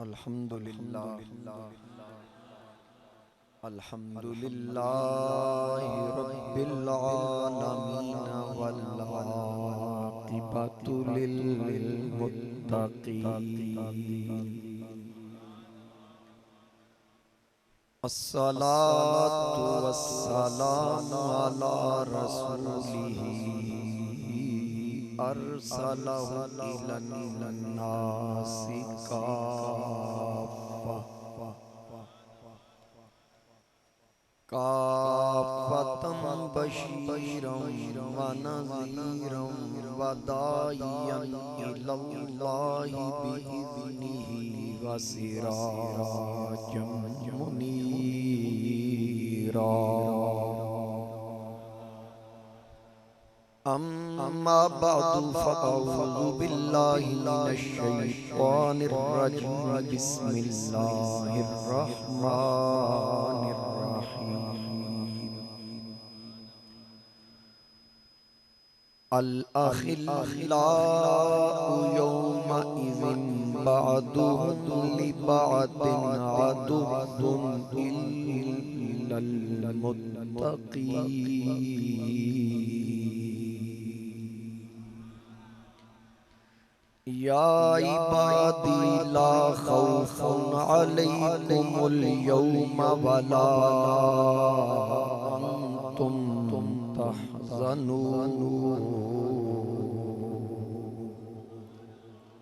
अल्हम्दुलिल्लाहि रब्बिल आलमीन वल आक़िबतु लिल मुत्तक़ीन। अस्सलातु वस्सलामु अला रसूलिही अरसलहु इलन नासि काफ़तम बशीरम व नज़ीरम व दाइयन इलल्लाहि बिइज़्निही व सिराजम मुनीरा। अम्मा बअदु फ़अऊज़ु बिल्लाहि मिनश शैतानिर रजीम। बिस्मिल्लाहिर रहमानिर रहीम। अल अखिल्लाउ यौमा इज़िन बअदुहुम लिबअदिन अदुव्वुन इल्लल मुत्तक़ीन। या इबादी ला खौफुन अलैकुमुल यौमा वला अंतुम तहज़नून।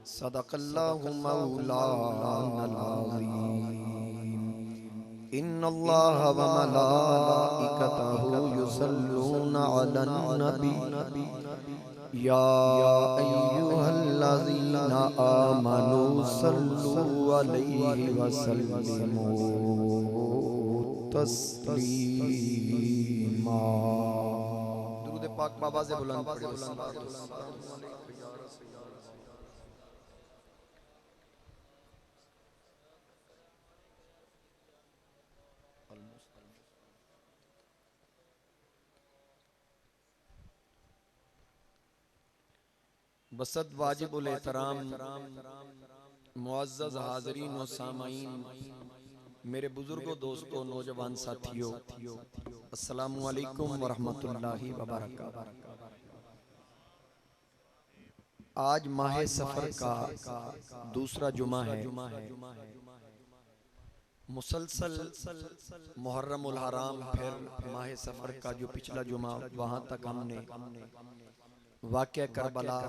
सदक़ल्लाहु मौलानल अज़ीम। इन्नल्लाह व मलाइकतहु युसल्लूना अलन नबी या अय्युहल्लज़ीना आमनू सल्लु अलैहि वसल्लिमू तस्लीमा। दुरूद पाक बाबा से बुलंद पढ़े। बसद वाजिबुल एहतराम मुअज़्ज़ज़ हाज़रीन व सामाईन, मेरे बुजुर्गों, दोस्तों, नौजवान साथियों, अस्सलामु अलैकुम व रहमतुल्लाहि व बरकातहू। आज माह सफर का दूसरा जुमा है। मुसलसल मुहर्रमुल हराम, फिर माह सफर का जो पिछला जुमा, वहाँ तक हमने वाक़या करबला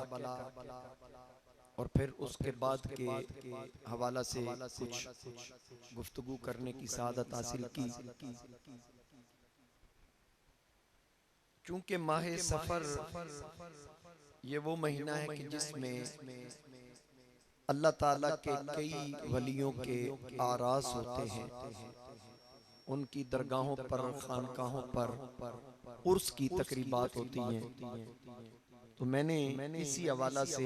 और फिर उसके बाद के हवाला से कुछ गुफ्तगू करने की सआदत हासिल की। चूंकि माह सफर ये वो महीना है कि जिसमें अल्लाह ताला के कई वलियों के आरास होते हैं, उनकी दरगाहों पर, खानकाहों पर उर्स की तकरीबात होती हैं। तो मैंने इसी हवाला से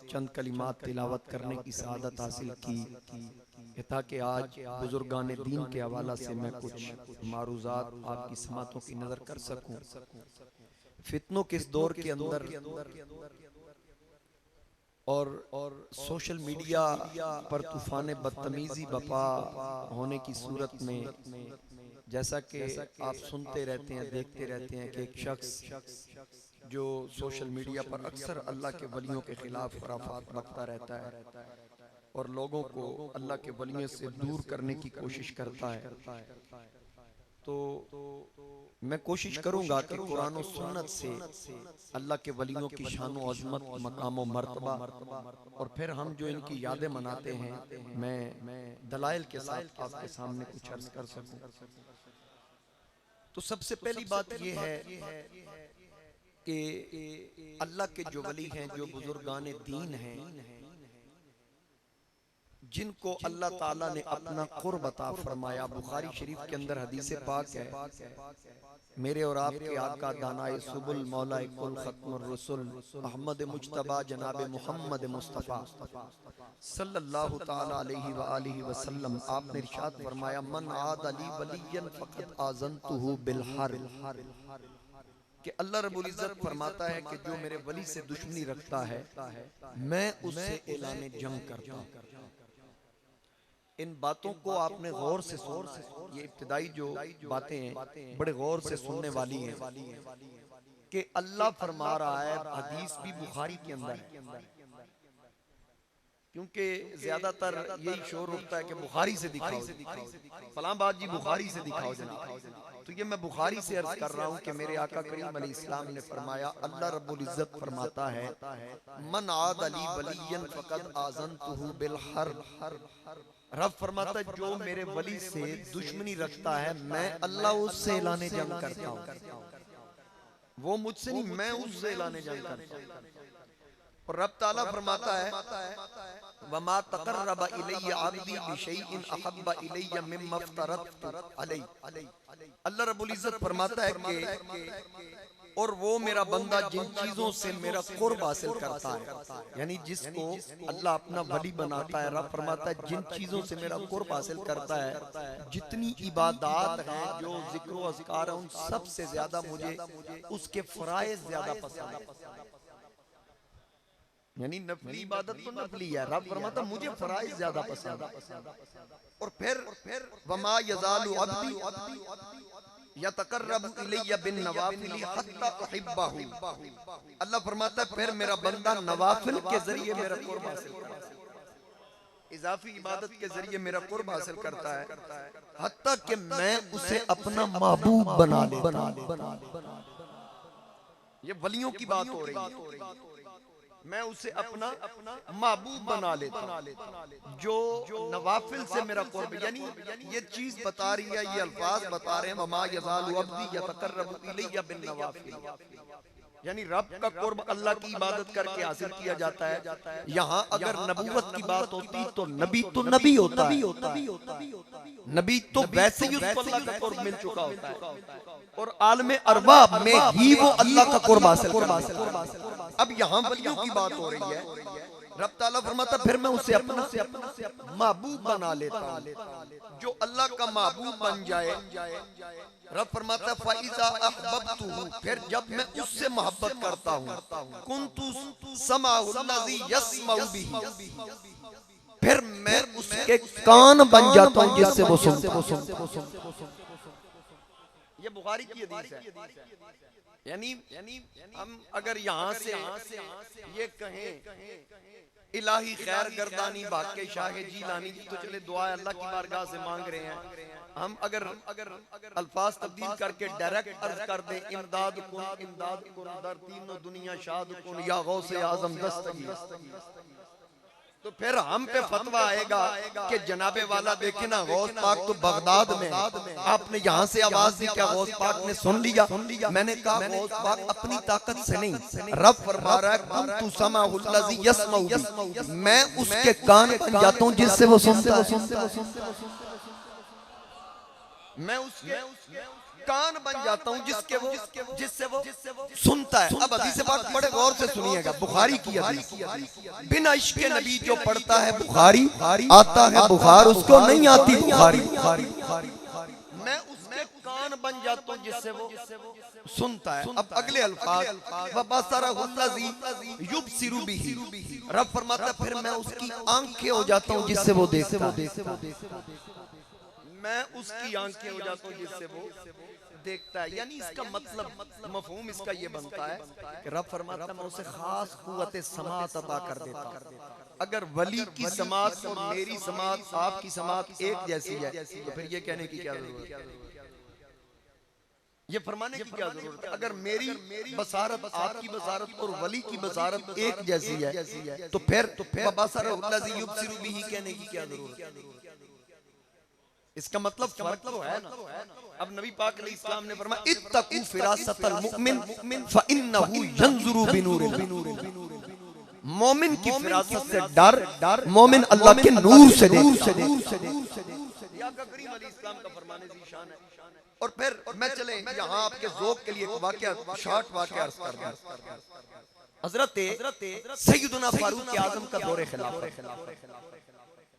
चंद कलिमात तिलावत करने की सआदत हासिल की ताकि आज बुजुर्गान दीन के हवाला से मैं कुछ मारूज़ात आपकी समातों की नज़र कर सकूं। फितनों के इस दौर के अंदर और सोशल मीडिया पर तूफान बदतमीजी बपा होने की सूरत में, जैसा कि आप सुनते रहते हैं, देखते रहते हैं कि एक शख्स जो सोशल मीडिया पर अक्सर अल्लाह के वलियों के खिलाफ खुराफात बकता रहता है और लोगों को अल्लाह के वलियों से दूर करने की कोशिश करता है, तो मैं कोशिश करूंगा कि कुरान और सुन्नत से अल्लाह के वलियों की शान और अज़मत, मकाम और मर्तबा, और फिर हम जो इनकी यादें मनाते हैं, मैं दलाइल के साथ आपके सामने कुछ अर्ज कर सकूं। तो सबसे पहली बात यह है कि अल्लाह के जो वली हैं, जो बुजुर्गान दीन हैं, जिनको अल्लाह ताला ने अपना कुर्ब अता फरमाया। बुखारी शरीफ के अंदर हदीस पाक है, मेरे और आपके आका दानाए सुबुल मौलाए कुल खत्मुर रसूल अहमद मुज्तबा जनाब मोहम्मद मुस्तफ़ा सल्लल्लाहु ताला अलैहि व आलिहि वसल्लम, आपने इरशाद फरमाया, मन आद अली वलियन फ़क़द आज़नतुहु बिल हर्ब, कि अल्लाह रब्बुल इज़्ज़त फरमाता है कि जो मेरे वली से दुश्मनी रखता है, मैं उससे ऐलान जंग करता हूँ। इन बातों को आपने गौर से सुनना है। ये इब्तिदाई जो बातें हैं बड़े गौर से सुनने वाली हैं कि अल्लाह फरमा रहा है, हदीस भी बुखारी के अंदर है, क्योंकि ज्यादातर यही शोर उठता है कि बुखारी से दिखाओ, फलां बात जी बुखारी से दिखाओ जनाब। तो ये मैं बुखारी से अर्ज कर रहा हूँ कि मेरे आका करीम अलैहिस्सलाम ने फरमाया, अल्लाह रब्बुल इज्जत फरमाता है, मन आद अली वलियन फकद आज़नतुहु बिल हर्ब। रब फरमाता है जो मेरे वली से दुश्मनी रखता है मैं अल्लाह उससे ऐलाने जंग करता हूँ। वो मुझसे नहीं, मैं उससे ऐलाने जंग करता हूँ। और रब ताला फरमाता है, वमा तक़र्रबा इलैया अब्दी बिशैइन अहब्बा इलैया मिम्मा अफ्तरतु अलैहि। अल्लाह रब्बुल इज्जत फरमाता है कि और वो मेरा बंदा जिन चीजों से मेरा कुर्ब हासिल करता है, यानी जिसको अल्लाह अपना वली बनाता है, रब फरमाता है जिन चीजों से मेरा कुर्ब हासिल करता है, जितनी इबादत हैं जो जिक्र व अज़कार है, उन सब से ज्यादा मुझे उसके फराइज़ ज्यादा पसंद है। यानी नफली इबादत तो नफली है, रब फरमाता मुझे फराइज़ ज्यादा पसंद है। और फिर वमा यज़ालु अब्दी यतक़र्रबु इलैया बिन नवाफिल हत्ता उहिब्बहु। अल्लाह फरमाता है फिर मेरा बंदा नवाफिल के जरिए मेरा कुर्ब हासिल करता है, इजाफी इबादत के जरिए मेरा कुर्ब हासिल करता है, हत्ता कि मैं उसे अपना महबूब बना लेता हूं। ये वलियों की बात हो रही है, मैं उसे अपना महबूब बना लेता हूं जो नवाफिल से मेरा कुर्ब, यानी ये चीज बता रही है, ये अल्फाज बता रहे हैं, वमा यज़ालु अब्दी यतक़र्रबु इलैया बिन नवाफिल, यानी रब का कुर्ब अल्लाह की इबादत करके हासिल किया जाता है। यहाँ अगर नबूवत की बात होती तो नबी होता है, नबी तो वैसे ही उसको अल्लाह का कुर्ब मिल चुका होता है, और आलमे अरवाब में ही वो अल्लाह का कुर्ब हासिल करता है। अब यहाँ वलियों की बात हो रही है, रब ताला फरमाता फिर मैं उसे अपना महबूब बना लेता हूँ, जो अल्लाह का महबूब बन जाए। रब फरमाता है फ़ाइज़ा अहबब्तुहु, फिर जब मैं उससे मोहब्बत करता हूँ, कुन्तु समाउल्लज़ी यस्मउ बिही, फिर मैं उसके कान बन जाता हूँ जिससे वो सुनता। ये बुखारी की हदीस है। यानी हम अगर यहाँ से ये कहें इलाही खैर गर्दानी बाके शाह जीलानी की, तो चले दुआ अल्लाह की बारगाह से मांग रहे हैं। हम अगर अल्फाज तब्दील करके डायरेक्ट अर्ज कर दें, इमदाद कुन दर तीनों दुनिया शाद कुन या गौसे आजम दस्तगीर, तो फिर हम पे फतवा आएगा कि जनाबे वाला देखे ना, गौस पाक तो बगदाद में, आपने यहाँ से आवाज दी, क्या गौस पाक ने सुन लिया? मैंने कहा गौस पाक अपनी ताकत से नहीं, रब फरमा रहा है कुन्तु समाउल्लज़ी यस्मउ बिही, मैं उसके कान बन जाता हूँ जिससे वो सुनता है, मैं उसके कान बन जाता हूँ जिससे वो सुनता है। अब हदीस पाक बड़े गौर से सुनिएगा, बुखारी की हदीस, बिना इश्क नबी जो पढ़ता है बुखारी आता है बुखार, उसको नहीं आती बुखारी। मैं उसके कान बन जाता हूँ जिससे वो सुनता है। अब अगले अल्फाज, वबसरहुल्लज़ी युबसिरु बिही, रब फरमाता है फिर मैं उसकी आंखें हो जाता हूँ जिससे वो देखता है, मैं उसकी आंखें हो जाता हूँ जिससे वो देखता है। यानी इसका मतलब मफहूम इसका ये बनता है कि रब फरमाता है मैं उसे खास कुव्वत समात अता कर देता हूं। अगर वली की समात और मेरी समात, आपकी समात एक जैसी है, तो फिर ये कहने की क्या जरूरत है, ये फरमाने की क्या जरूरत है? अगर मेरी बसारत, आपकी बसारत और वली की बसारत एक जैसी है, तो फिर वबसरहुल्लज़ी युबसिरु बिही कहने की क्या जरूरत है? इसका मतलब फर्क तो है ना। अब नबी पाक अलैहिस्सलाम ने फरमाया इत्तकू फिरासतल मुमिन फइन्नहु यंजुरु बिनूरिल्लाह, मोमिन की फिरासत से डर, मोमिन अल्लाह के नूर से देखता है। या करीम अलैहिस्सलाम का फरमाने की शान है। और फिर मैं चले यहाँ आपके ज़ौक़ के लिए एक वाक़या, शॉर्ट वाक़या अर्ज़ कर दूं। हज़रत सैयदना फारूक आज़म का दौरे खिलाफत,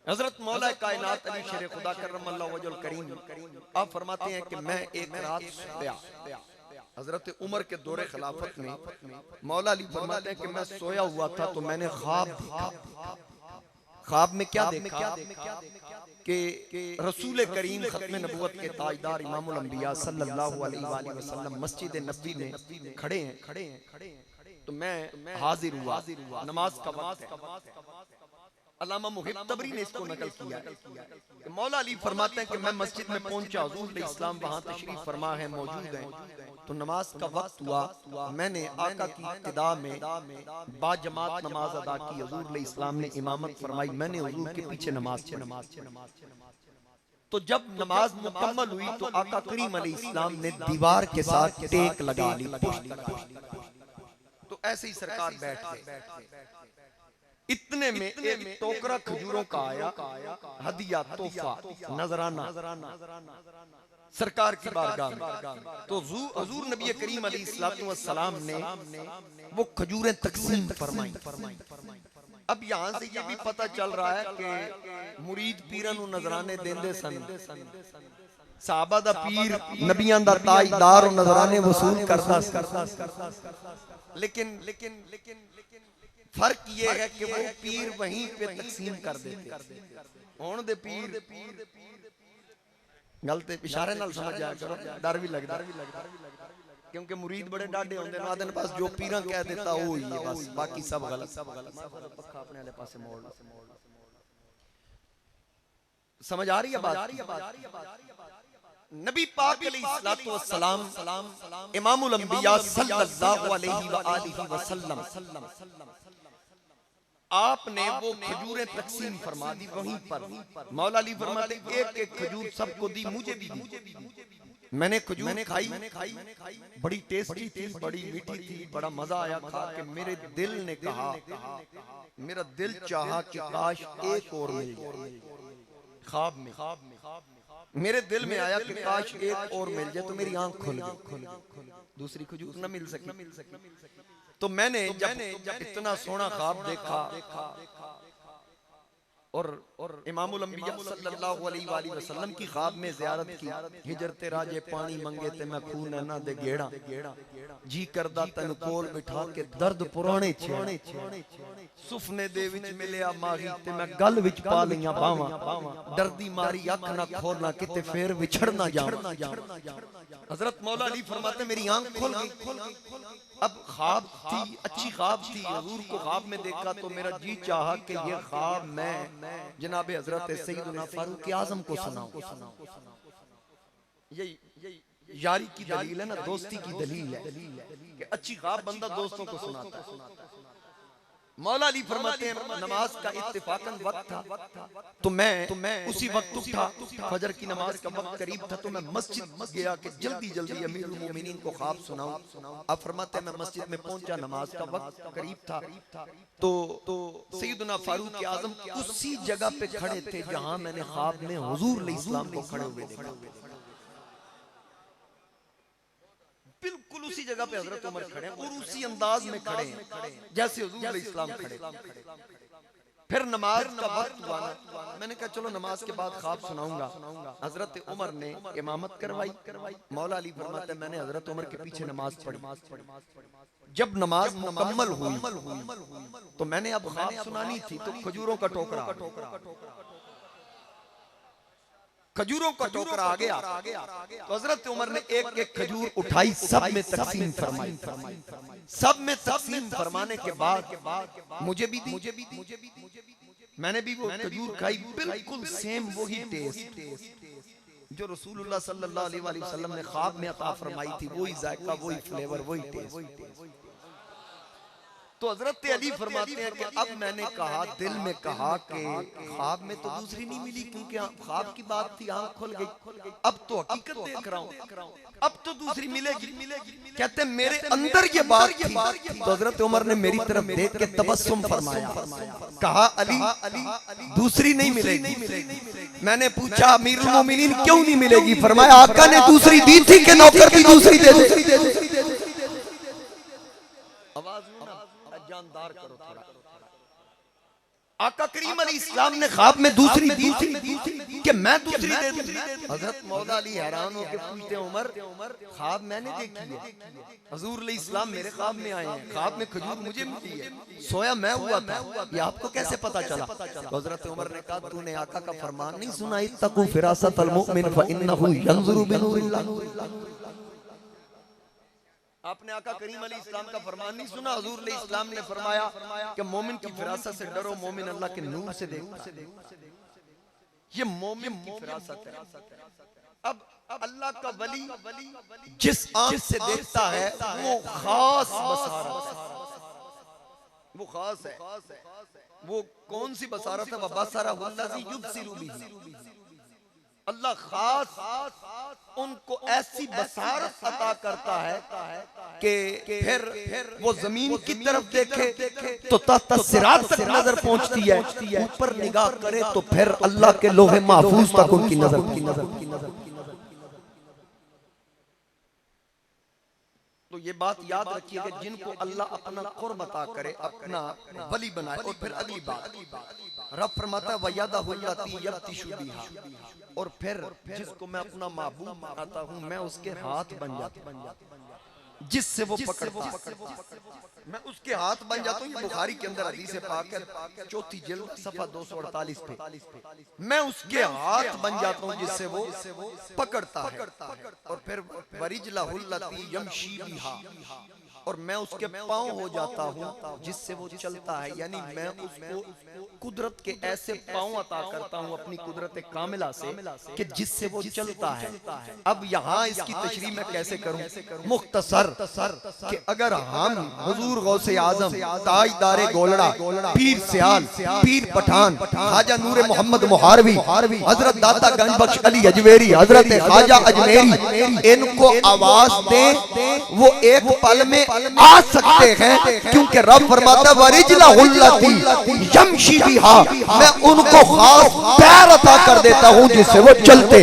हजरत मौला कायनात अली शेर खुदा करमल्लाहु वजहुल करीम, आप फरमाते हैं कि मैं एक रात सोया, हजरत उमर के दौरे खिलाफत में मौला अली फरमाते हैं कि मैं सोया हुआ था तो मैंने ख्वाब देखा, ख्वाब में क्या देखा कि रसूल करीम खत्म नबूवत के ताजदार इमामुल अंबिया सल्लल्लाहु अलैहि वसल्लम मस्जिद नबी में खड़े हैं। तो मैं हाजिर हुआ, नमाज का वक्त है। अल्लामा मुहिब तबरी ने इसको नकल किया है कि मौला अली फरमाते हैं कि मैं मस्जिद में पहुंचा, हुजूर अलैहिस्सलाम वहां तशरीफ फरमा है, मौजूद हैं। तो नमाज का वक्त हुआ, मैंने आका की इब्तिदा में बाजमात नमाज अदा की। हुजूर अलैहिस्सलाम ने इमामत फरमाई, मैंने हुजूर के पीछे नमाज पढ़ी। तो जब नमाज मुकम्मल हुई तो आका करीम अलैहिस्सलाम ने दीवार के साथ टेक लगा ली, तो ऐसे ही सरकार बैठ गए। इतने में एक टोकरा खजूरों का आया, हदिया तोहफा नजराना सरकार की बारगाह में। तो हुजूर नबी करीम अलैहिस्सलाम ने वो खजूरें तकसीम फरमाई। अब यहाँ से ये भी पता चल रहा है कि मुरीद पीरन नु नजराने देंदे सन, साहबा दा पीर नबियां दा ताजदार नजराने वसूल करता। लेकिन फर्क ये है कि वो पीर वहीं पे तकसीम कर देते। हुण दे पीर गलत इशारे नाल समझ जाया करो, डर भी लगदा, क्योंकि मुरीद बड़े डाडे होंदे ने, आदन पास जो पीरा कह देता वो ही है बस, बाकी सब गलत। पक्का अपने वाले पासे मोड़, समझ आ रही है बात? नबी पाक अलैहिस्सलातु वस्सलाम इमामुल अंबिया सल्लल्लाहु अलैहि वसल्लम आपने वो खजूरें तकसीम फरमा दी वहीं पर। मौला अली फरमाते एक एक खजूर सबको दी, मुझे भी दी। मैंने खजूर खाई, बड़ी टेस्टी थी, बड़ी मीठी थी, बड़ा मजा आया खा के। मेरे दिल ने कहा, मेरा दिल चाहा कि काश एक और मिल जाए। ख्वाब में मेरे दिल में आया कि काश एक और मिल जाए, तो मेरी आंख खुल गई, दूसरी खजूर न मिल सकी। तो मैंने जब इतना सोना ख्वाब देखा और इमामुल अंबिया सल्लल्लाहु अलैहि वसल्लम की ख्वाब में ज़ियारत की। हिजरते राजे पानी मंगे ते मैं खून ना दे गेड़ा, जी करदा तन कोल बिठा के दर्द पुराने छेड़े, सुफने दे विच मिलिया माही ते मैं गल विच पा लिया बावां, डरदी मारी अख ना खोलना किते फिर विछड़ ना जावां। हजरत मौला अली फरमाते मेरी आंख खुल गई। अब ख्वाब थी, अच्छी ख्वाब थी, हुजूर को ख्वाब में देखा तो मेरा जी चाहा कि ये ख्वाब मैं जनाब हजरत सैयदना फारूक आजम को सुनाऊं। यही यारी की दलील है ना, दोस्ती की दलील है कि अच्छी ख्वाब बंदा दोस्तों को सुनाता है। मौला अली फरमाते हैं नमाज का इत्तेफाकन वक्त था, तो मैं उसी वक्त उठा, फजर की नमाज का वक्त करीब था, तो मैं मस्जिद गया कि जल्दी अमीरुल मोमिनीन को ख्वाब सुनाऊं। अब फरमाते हैं मैं मस्जिद में पहुंचा, नमाज का वक्त करीब था, तो सैयदना फारूक आजम उसी जगह पे खड़े थे जहां मैंने ख्वाब में हुजूर अलैहिस्सलाम को खड़े हुए देखा। बिल्कुल उसी जगह पे हजरत उमर खड़े हैं और उसी अंदाज में खड़े हैं जैसे हुजूर अलैहिस्सलाम खड़े। फिर नमाज का वक्त हुआ ना, मैंने कहा चलो नमाज के बाद ख्वाब सुनाऊंगा। हजरत उमर ने इमामत करवाई। मौला अली फरमाते हैं मैंने हजरत उमर के पीछे नमाज पढ़ी। जब नमाज मुकम्मल हुई तो मैंने अब ख्वाब सुनानी थी, तो खजूरों का टोकरा आ गया। तो हजरत उमर ने एक एक खजूर उठाई, सब में तकसीम फरमाई। सब में तकसीम फरमाने के बाद मुझे भी दी। मैंने भी वो खजूर खाई, बिल्कुल सेम वही टेस्ट जो रसूलुल्लाह सल्लल्लाहु अलैहि वसल्लम ने ख्वाब में अता फरमाई थी, वही जायका, वही फ्लेवर, वही टेस्ट। तो हजरत अली फरमाते हैं कि अब मैंने कहा, दिल में कहा कि ख्वाब में तो दूसरी नहीं मिली, क्योंकि ख्वाब की बात थी, आंख खुल गई। अब तो हकीकत देख रहा हूं, अब तो दूसरी मिलेगी। कहते हैं मेरे अंदर ये बात थी। तो हजरत उमर ने मेरी तरफ देख के तबस्सुम फरमाया, कहा अली दूसरी नहीं मिलेगी। मैंने पूछा अमीरुल मोमिनीन क्यों नहीं मिलेगी? फरमाया आका ने दूसरी दी थी कि नौकर की दूसरी दे दे। आवाज जानदार करो थोड़ा। आका करीम अलैहिस्सलाम ने ख्वाब में दूसरी दी थी, कि मैं दूसरी दे दूं। हजरत मौला अली हैरान होकर पूछते हैं, उमर ख्वाब मैंने देखी है, हजूर अलैहिस्सलाम मेरे ख्वाब में आए हैं, ख्वाब में खजूर मुझे मिली है, सोया मैं हुआ था, ये आपको कैसे पता चला? हजरत उमर ने कहा, तूने आका का फरमान नहीं सुना, इत्तकू फिरासतल मुमिन फइन्नहु यंजुरु बिनूरिल्लाह। आपने आका करीम अलैहिस्सलाम का फरमान नहीं सुना? हजूर अलैहिस्सलाम ने फरमाया कि मोमिन की फिरासत से डरो, मोमिन अल्लाह के नूर से देखता है। ये मोमिन की फिरासत है। अब अल्लाह का वली जिस आंख से देखता है वो खास बसारत है, वो खास है। वो कौन सी बसारत है? बसारहुल्लज़ी युबसिरु बिही। अल्लाह खास उनको ऐसी बसारत अता करता है कि फिर वो जमीन की तरफ देखे तो तहत सिरात तक नजर पहुंचती है, ऊपर निगाह करे तो फिर अल्लाह के लोहे महफूज तक उनकी नजर। तो ये बात याद रखिए कि जिनको अल्लाह अपना कुर्ब अता करे, अपना वली बनाए। और फिर अगली बात, रब फरमाता है वयदहुल्लती यब्तिशु बिहा, और फिर जिसको मैं अपना महबूब बनाता हूँ मैं उसके हाथ बन जाता हूँ, जिससे वो पकड़ता है मैं उसके हाथ बन जाता हूँ। बुखारी के अंदर हदीस पाक है, चौथी जिल्द सफा 248 पे, मैं उसके हाथ बन जाता हूँ जिससे वो पकड़ता है। और फिर वरिजलहुल्लती यमशी बिहा, और मैं उसके पांव हो जाता हूँ जिससे वो चलता है, यानी मैं उसको कुदरत के ऐसे पांव अता करता हूँ अपनी कुदरत कामिला से कि जिससे वो चलता है। अब यहाँ इसकी तशरीह मैं कैसे करूँ? मुख्तसर कि अगर हम हुजूर गौसे आजम, ताजदारे गोलड़ा, पीर सियाल, पीर पठान, ख्वाजा नूर मोहम्मद मुहारवी, हजरत दाता गंज बख्श अली अजमेरी, हजरत ख्वाजा अजमेरी, इनको आवाज दें वो एक पल में आ सकते हैं, क्योंकि रब फरमाता वरिजलहुल्लती यमशी बिहा, मैं उनको खास पैर अता कर देता हूं जिससे वो चलते।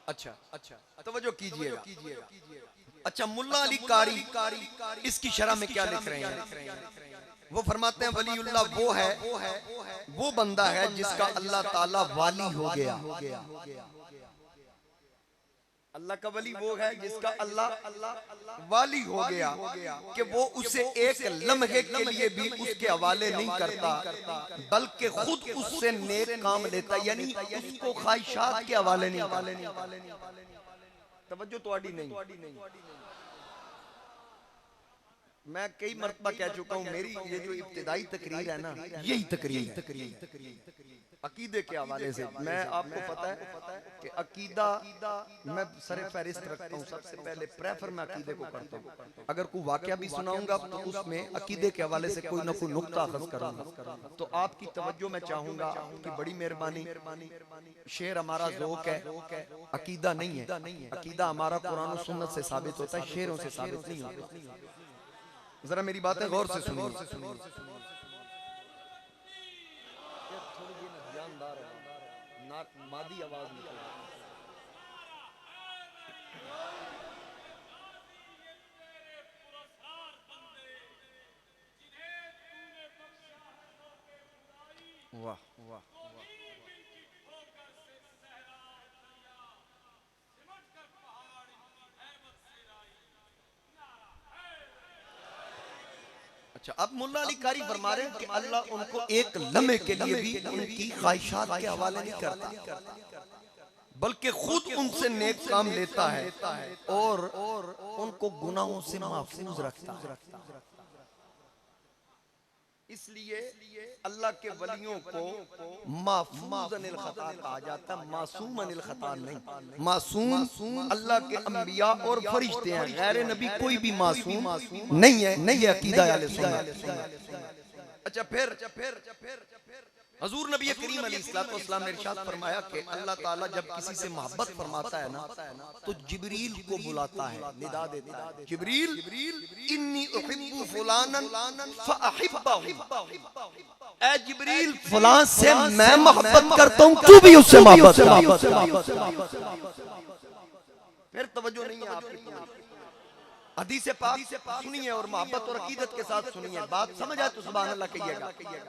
अच्छा तवज्जो कीजिएगा। अच्छा, मुल्ला अली कारी इसकी शरह में क्या लिख रहे हैं? वो फरमाते हैं वलीउल्लाह वो है, वो बंदा है जिसका अल्लाह ताला वाली हो गया। अल्लाह का वली वो है जिसका अल्लाह वाली हो गया कि वो उसे एक लम्हे के लिए भी उसके हवाले नहीं करता, बल्कि खुद उससे नेक काम लेता, यानी उसको ख्वाहिशात के हवाले नहीं करता। तवज्जो तोड़ी नहीं। मैं कई मर्तबा कह चुका हूँ, मेरी ये जो इब्तिदाई तकरीर है ना, यही तकरीर अकीदे के हवाले से। मैं आपको पता है कि अकीदा मैं सरे फहरिस्त रखता हूँ, सबसे पहले प्रेफर मैं अकीदे को करता हूँ। अगर कोई वाकया भी सुनाऊंगा तो उसमें अकीदे के हवाले से कोई ना कोई नुक्ता अखज़ करूंगा। तो आपकी तवज्जो मैं चाहूंगा कि बड़ी मेहरबानी, शेर हमारा ज़ौक़ है, अकीदा नहीं है। अकीदा हमारा कुरान और सुन्नत से साबित होता है, शेरों से साबित नहीं होता। जरा मेरी बातें गौर से सुनिए। मादी आवाज निकल वाह वाह। अच्छा, अब मुल्ला अली कारी फरमा रहे हैं कि अल्लाह उनको एक लम्हे के लिए भी उनकी ख्वाहिशात के हवाले नहीं करता, बल्कि खुद उनसे नेक काम लेता है और उनको गुनाहों से महफूज रखता है। इसलिए अल्लाह के वलियों को महफूज अनिल खता कहा जाता है, मासूम अनिल खता नहीं। मासूम अल्लाह के अंबिया और फरिश्ते हैं, गैर नबी कोई भी मासूम नहीं है। नहीं है अकीदा अहले सुन्नत। अच्छा, फिर हजूर नबी करीम अलैहिस्सलाम ने इरशाद फरमाया कि अल्लाह ताला जब किसी से मोहब्बत फरमाता है ना तो जिब्रील को बुलाता है, निदा देता है, जिब्रील इन्नी उहिब्बु फुलानन फअहिब्बहु, ऐ जिब्रील फलां से मैं मोहब्बत करता हूं, तू भी उससे मोहब्बत कर। फिर तवज्जो नहीं है आपकी, हदीस पाक सुनिए और मोहब्बत और अकीदत के साथ सुनिए, बात समझ आए तो सुभान अल्लाह कहिएगा।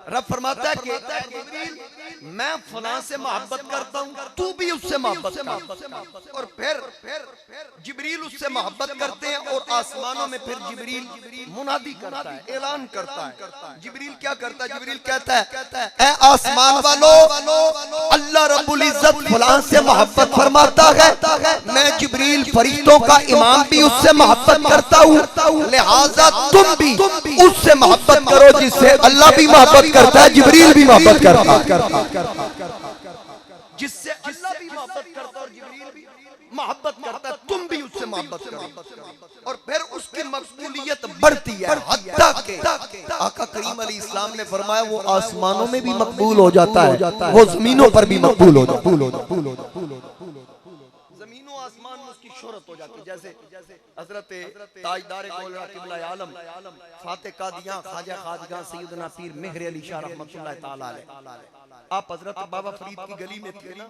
रब फरमाता है कि जिब्रील मैं फलां से मोहब्बत करता हूं, तू भी उससे मोहब्बत कर। और फिर जिब्रील उससे मोहब्बत करते हैं और आसमानों में फिर जिब्रील मुनादी करता है, ऐलान करता है। जिब्रील क्या करता है? जिब्रील कहता है ऐ आसमान वालों, अल्लाह रब्बुल इज्जत फलां से मोहब्बत फरमाता है, मैं जिब्रील फरिश्तों का इमाम भी उससे मोहब्बत करता हूं, लिहाजा तुम भी उससे मोहब्बत करो जिससे अल्लाह भी मोहब्बत करता है, जिब्रील भी मोहब्बत करता है। जिससे अल्लाह भी मोहब्बत करता है और जिब्रील भी मोहब्बत करता है, तुम भी उससे मोहब्बत करो। और फिर उसकी मकबूलियत बढ़ती है, हत्ता के आका करीम अलैहिस्सलाम ने फरमाया वो आसमानों में भी मकबूल हो जाता है, वो जमीनों पर भी मकबूल हो जाता है। जमीनों आसमान में उसकी शोहरत हो जाती है। जैसे हजरत ताजदार कौलरा किबला आलम फाते कादियां ख्वाजा खाजगा सैयदना पीर मेहर अली शाह रहमतुल्लाह तआला अलैह, आप हजरत बाबा फरीद की गली में थे ना,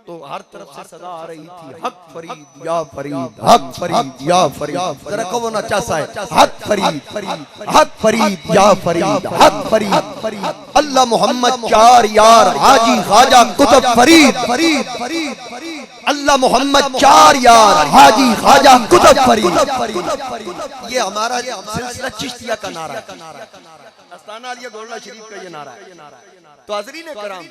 तो हर तरफ से सदा आ रही थी हक फरीद या फरीद, हक फरीद या फरीद। जरा कहो ना चाचा है हक फरीद, हक फरीद या फरीद, हक फरीद अल्लाह मोहम्मद चार यार हाजी ख्वाजा कुतुब फरीद, अल्लाह मोहम्मद चार यार हाजी ख्वाजा कुतुब फरीद। ये हमारा सिलसिला चिश्तिया का नारा है, अस्ताना अलिया गोलना शरीफ का ये नारा है। तो हाज़रीन कराम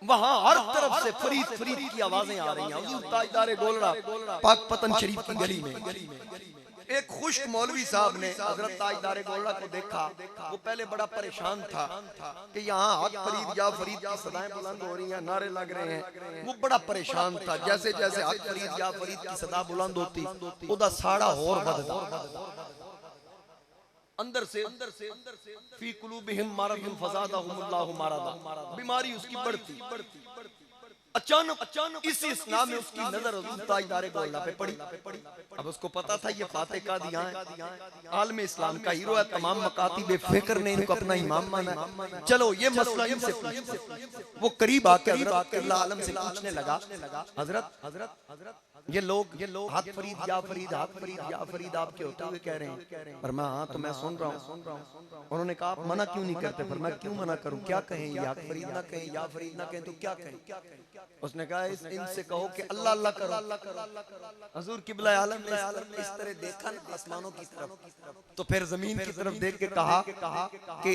वहां हर तरफ से फरीद फरीद की आवाजें आ रही हैं। ताजदार गोलड़ा पाक पतन शरीफ की गली में एक खुश्क मौलवी साहब ने हजरत ताजदार गोलड़ा को देखा। वो पहले बड़ा परेशान था कि यहाँ हक फरीद या फरीद की सदाएं बुलंद हो रही हैं, नारे लग रहे हैं। वो बड़ा परेशान था। जैसे जैसे हक फरीद या फरीद की सदा बुलंद होती उदा साड़ा और बढ़ता, अंदर से फी कुलूबिहिम मरदुन फज़ादहुमुल्लाहु मरदा, बीमारी उसकी बढ़ती। अचानक इसी इस्लाम में उसकी नजर हुजूर ताजदार गोलड़ा पे पड़ी। अब उसको पता था ये फाते कादियां है, आलम इस्लाम का हीरो है, तमाम मकातिब फिक्र ने इनको अपना इमाम माना है। चलो ये मसला इनसे पूछो। वो करीब आकर हजरत अल्लाह आलम से पूछने लगा, हजरत ये लोग हक फरीद या फरीद, हक फरीद या फरीद आपके होते हुए कह रहे हैं। पर मैं हाँ तो मैं सुन रहा हूँ। उन्होंने कहा आप मना क्यों नहीं करते? पर मैं क्यों मना करूं? क्या कहें? या हक फरीद ना कहें या फरीद ना कहें तो क्या कहें? उसने कहा इनसे कहो कि अल्लाह अल्लाह करो। हुजूर किबला आलम ने इस तरह देखा आसमानों की तरफ, तो फिर जमीन की तरफ देख के कहा कि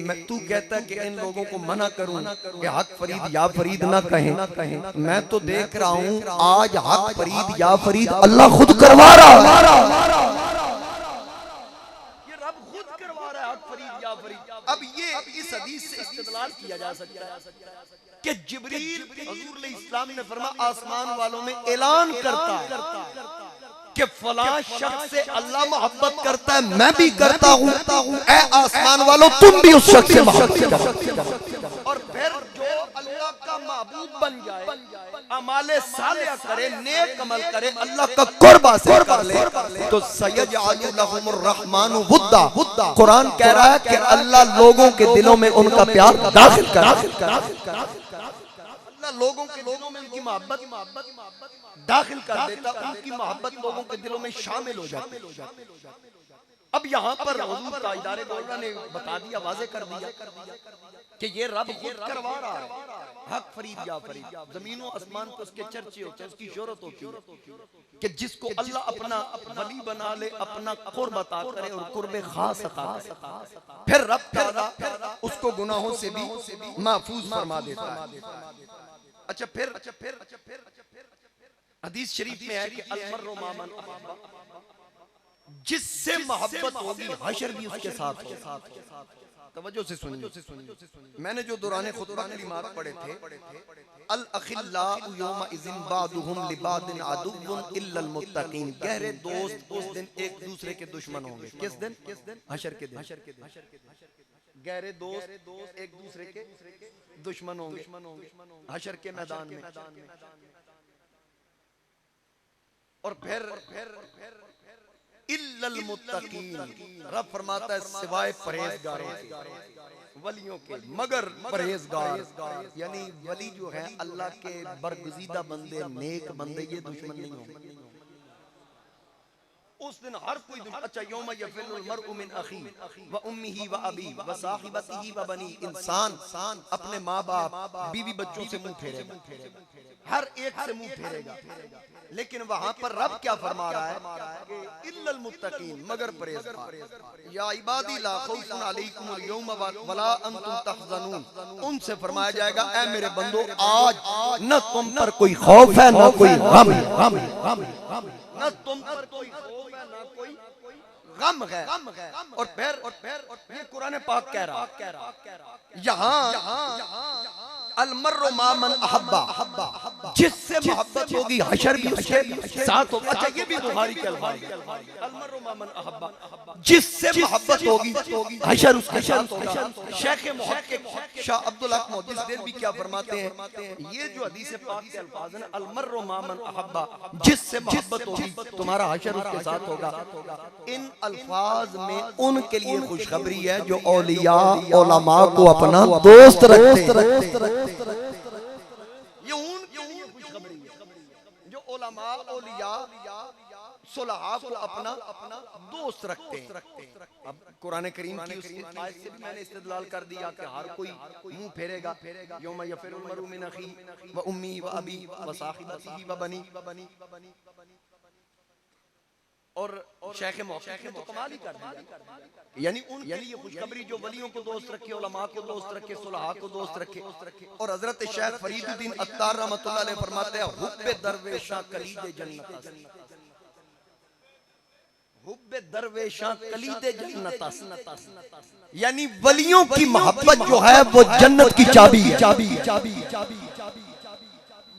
मैं तू कहता है कि इन लोगों को मना करूं कि हक फरीद या फरीद ना कहें, मैं तो देख रहा हूं आज हक फरीद या फरीद अल्लाह खुद करवा रहा है। ये रब खुद करवा रहा है हक फरीद या फरीद। अब ये इस हदीस से इस्तेदलाल किया जा सकता है कि जिब्रील हुजूर इस्लाम ने फरमाया आसमान वालों में ऐलान करता है कि फलां शख्स से अल्लाह मोहब्बत करता है, मैं भी करता हूँ, ऐ आसमान वालों तुम भी उस शख्स से मोहब्बत करो। और फिर जो अल्लाह का महबूब बन जाए, अमाले सालिह करे, नेक अमल करे, अल्लाह का कुर्ब हासिल कर ले, तो सयजअलु लहुमुर रहमानु वुद्दा, कुरान कह रहा है कि अल्लाह लोगों के दिलों में उनका प्यार दाखिल कर, लोगों में उनकी मोहब्बत दाखिल कर देता, उनकी मोहब्बत लोगों के दिलों में शामिल हो जाती। अब यहाँ पर हुजूर ताजदार गोलड़ा ने बता दिया, वाज़ेह कर दिया कि ये रब खुद करवा रहा है हक फरीद या फरीद। जमीनों आसमान पर उसके चर्चे होते हैं, उसकी शोहरत होती है कि जिसको अल्लाह अपना वली बना ले, अपना कुर्ब अता करे और कुर्ब खास अता करे, फिर रब उसको गुनाहों से भी महफूज फरमा देता है। अच्छा फिर हदीस शरीफ में है कि अलमर्रु मामन अहब्बा, जिससे मोहब्बत होगी हशर भी उसके साथ होगा। तवज्जो से सुनिए, मैंने जो दौरान खुतबा कलिमात पढ़े थे, अल अखिल्लाउ यौमा इज़िन बादुहुम लिबादिन अदुव्वुन इल्लल मुत्तकीन, गहरे दोस्त उस दिन एक दूसरे के दुश्मन होंगे। किस दिन? हशर के दिन। गहरे दोस्त एक दूसरे के दुश्मन होंगे हशर के मैदान में। और फिर इल्लल मुत्तकीन, रब फरमाता है सिवाय परहेजगारों के, वलियों के, मगर परहेजगार, यानी वली जो है अल्लाह के बरगुज़ीदा बंदे, नेक बंदे, ये दुश्मन नहीं होंगे उस दिन। हर कोई अच्छा यौम यफ़िरुल मरउ मिन अखी व उम्मिही व अबी व साहिबतिही व बनी, इंसान अपने माँ बाप बीवी बच्चों से मुंह फेरेगा, हर एक से मुंह फेरेगा। लेकिन वहां पर रब क्या फरमा रहा है कि इल्लल मुत्तकीन, मगर परहेजगार। या इबादी ला खौफुन अलैकुमुल यौम वला अंतुम तहज़नून, उनसे फरमाया जाएगा ऐ मेरे बंदो आज न तुम पर कोई खौफ है न कोई गम, न तुम पर कोई खौफ है न कोई गम है। और फिर ये कुरान पाक कह रहा यहाँ अलमर्रु मा मन अहब्बा, जिससे मोहब्बत होगी हशर भी उसके साथ होगा। अच्छा ये भी बुखारी के अल्फाज है, अलमर्रु मा मन अहब्बा, जिससे मोहब्बत होगी हशर उसके साथ होगा। शेख मुहक्किक शाह अब्दुल हक मुहद्दिस देलवी क्या फरमाते हैं, ये जो हदीस पाक के अल्फाज हैं, अलमर्रु मा मन अहब्बा, जिससे मोहब्बत होगी तुम्हारा हशर उसके साथ होगा। इन अल्फाज में उनके लिए खुशखबरी है जो औलिया उलमा को अपना दोस्त रखते, ये उनके लिए खुशखबरी है जो उलमा औलिया सुलहा को अपना दोस्त रखते हैं। अब कुरान करीम की उस आयत से भी मैंने इस्तेदलाल कर दिया कि हर कोई मुंह फेरेगा यौम यफ़िरुल मरउ मिन अखी व उम्मी व अबी व साहिबतिही व बनी। और शेख मुहक्किक तो कमाल ही कर दिया, यानी उनके लिए खुशखबरी जो वलियों को दोस्त रखे, उलमा को दोस्त रखे, सुलहा को दोस्त रखे। और हजरत शेख फरीदुद्दीन अत्तार रहमतुल्लाह अलैह फरमाते हैं हुब्बे दरवेशा कलीदे जन्नत, हुब्बे दरवेशा कलीदे जन्नत, यानी वलियों की मोहब्बत जो है वो जन्नत की चाबी है।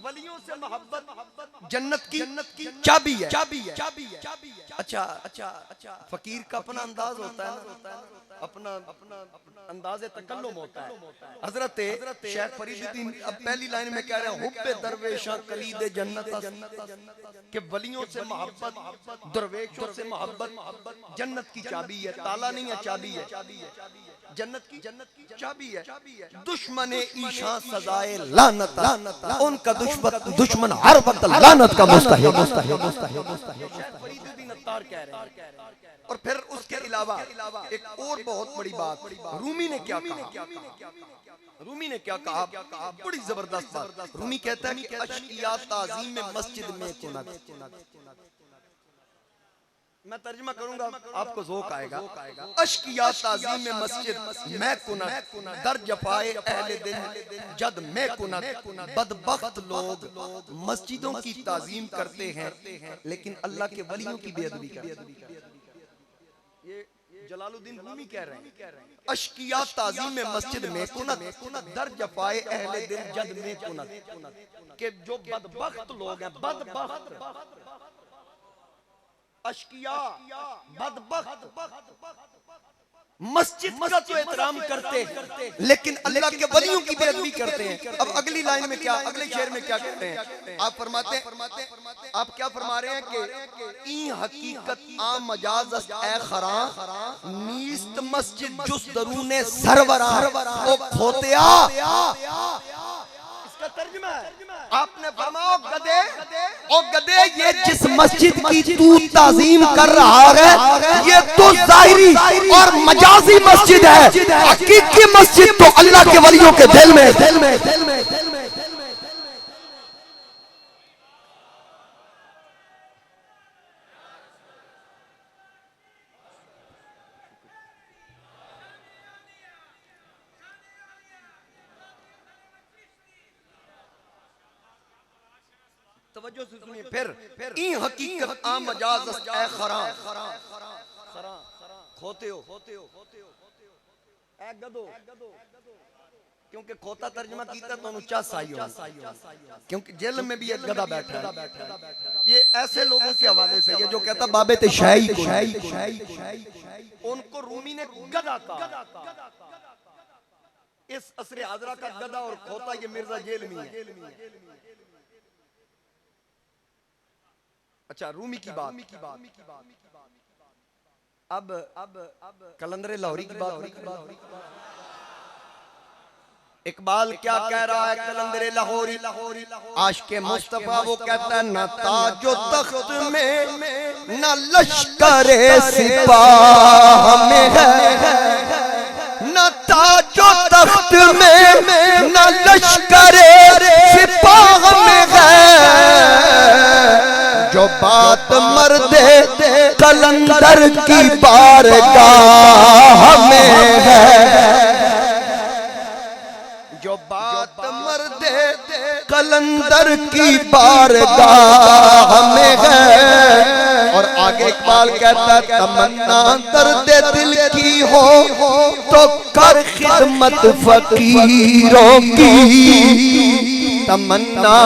वलियों से मोहब्बत जन्नत की चाबी है। अच्छा फकीर का अपना अंदाज होता है ना, अपना अंदाज़ तकल्लुम होता है। हजरत शेख फरीदुद्दीन अब पहली लाइन में कह रहे हैं हुब्बे दरवेशा कलीदे जन्नत, के वलियों से मोहब्बत, दरवेशों से मोहब्बत जन्नत की चाबी है। ताला नहीं है, चाबी है, जन्नत की चाबी है। दुश्मन ईशा सजाए लानत, उनका दुश्मन हर वक्त लानत का मुस्तहिक फरीदुद्दीन अत्तार कह रहे हैं। और फिर उसके अलावा एक और बहुत बड़ी बात रूमी ने क्या कहा, रूमी ने क्या कहा, बड़ी जबरदस्त बात। रूमी कहता है कि अशकिया ताज़ीम में मस्जिद में कुनत, मैं तर्जुमा करूंगा आपको ज़ौक़ आएगा। अशकिया ताज़ीम में मस्जिद मैं कुनत, दर जफाए अहले दिन जद मैं कुनत, बदबख्त लोग मस्जिदों की ताज़ीम करते हैं लेकिन अल्लाह के वलियों की बेअदबी करते हैं। ये जलालुद्दीन रूमी कह रहे हैं अशकिया ताज़ीम में मस्जिद में कुनत, दर जफाए अहले दिन जद में कुनत, के जो बदबख्त लोग हैं, बदबख्त अशकिया बदबख्त मस्जिद का तो एहतराम करते हैं लेकिन अल्लाह के वलियों की बेअदबी करते हैं। अब अगली लाइन में क्या, अगले शेर में क्या कहते हैं, आप फरमाते हैं, आप क्या फरमा रहे हैं कि ई हकीकत आ मजाज ए खरा नीस्त मस्जिद जुस दरूने सरवरा ओ खोतिया। इसका तर्जुमा है, आपने फरमाया गधे ओ गधे, ये जिस मस्जिद की तू ताज़ीम कर रहा है ये तो ज़ाहिरी और मजाजी मस्जिद है, हकीकी मस्जिद तो अल्लाह के वलियों के दिल में। तवज्जो से सुनिए, फिर ई हकीकत आ मजाज ए खरा खोते हो ए गधो, क्योंकि खोता तर्जुमा कीता तो ऊंचा साई हो, क्योंकि जेल में भी एक गधा बैठा है। ये ऐसे लोगों के हवाले से ये जो कहता बाबे ते शाही को, उनको रूमी ने गधा कहा। इस असरे हाजरा का गदा और खोता ये मिर्जा जेल में है। अच्छा रूमी की बात, अब कलंदर लाहौरी की बात। इकबाल क्या कह रहा है कलंदर लाहौरी, आशिक़े मुस्तफा वो कहता है न ताजो तख्त में न लश्करे सिपाह में है, न ताजो तख्त में न लश्करे सिपाह में है, जो बात मर्दे कलंदर की बारगाह में है, जो बात मर्दे कलंदर की बारगाह में है। और आगे इकबाल कहता है तमन्ना दर्द दिल की हो तो कर खिदमत फकीरों की, तमन्ना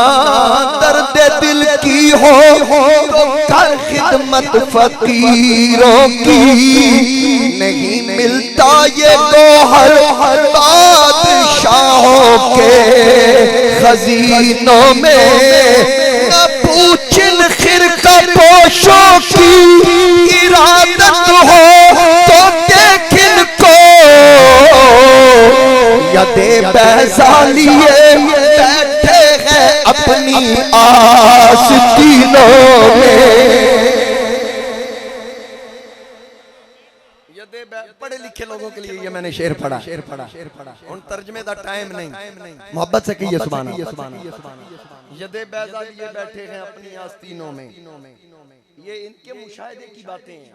दर्द दिल की हो तो कर खिदमत फकीरों की, नहीं मिलता ये गोहर बादशाहों के खजीनों में, न पूछिल खिरका पोशों की इरादत हो तो देख इनको, यदे बैसालिए बैठे हैं अपनी आस्तीनों में। पढ़े लिखे लोगों के लिए ये मैंने शेर पढ़ा, उन तर्जमे का टाइम नहीं, मोहब्बत से कहिए सुभान अल्लाह। यदे बैजा लिए बैठे हैं अपनी आस्तीनों में, ये इनके मुशाहिदे की बातें हैं।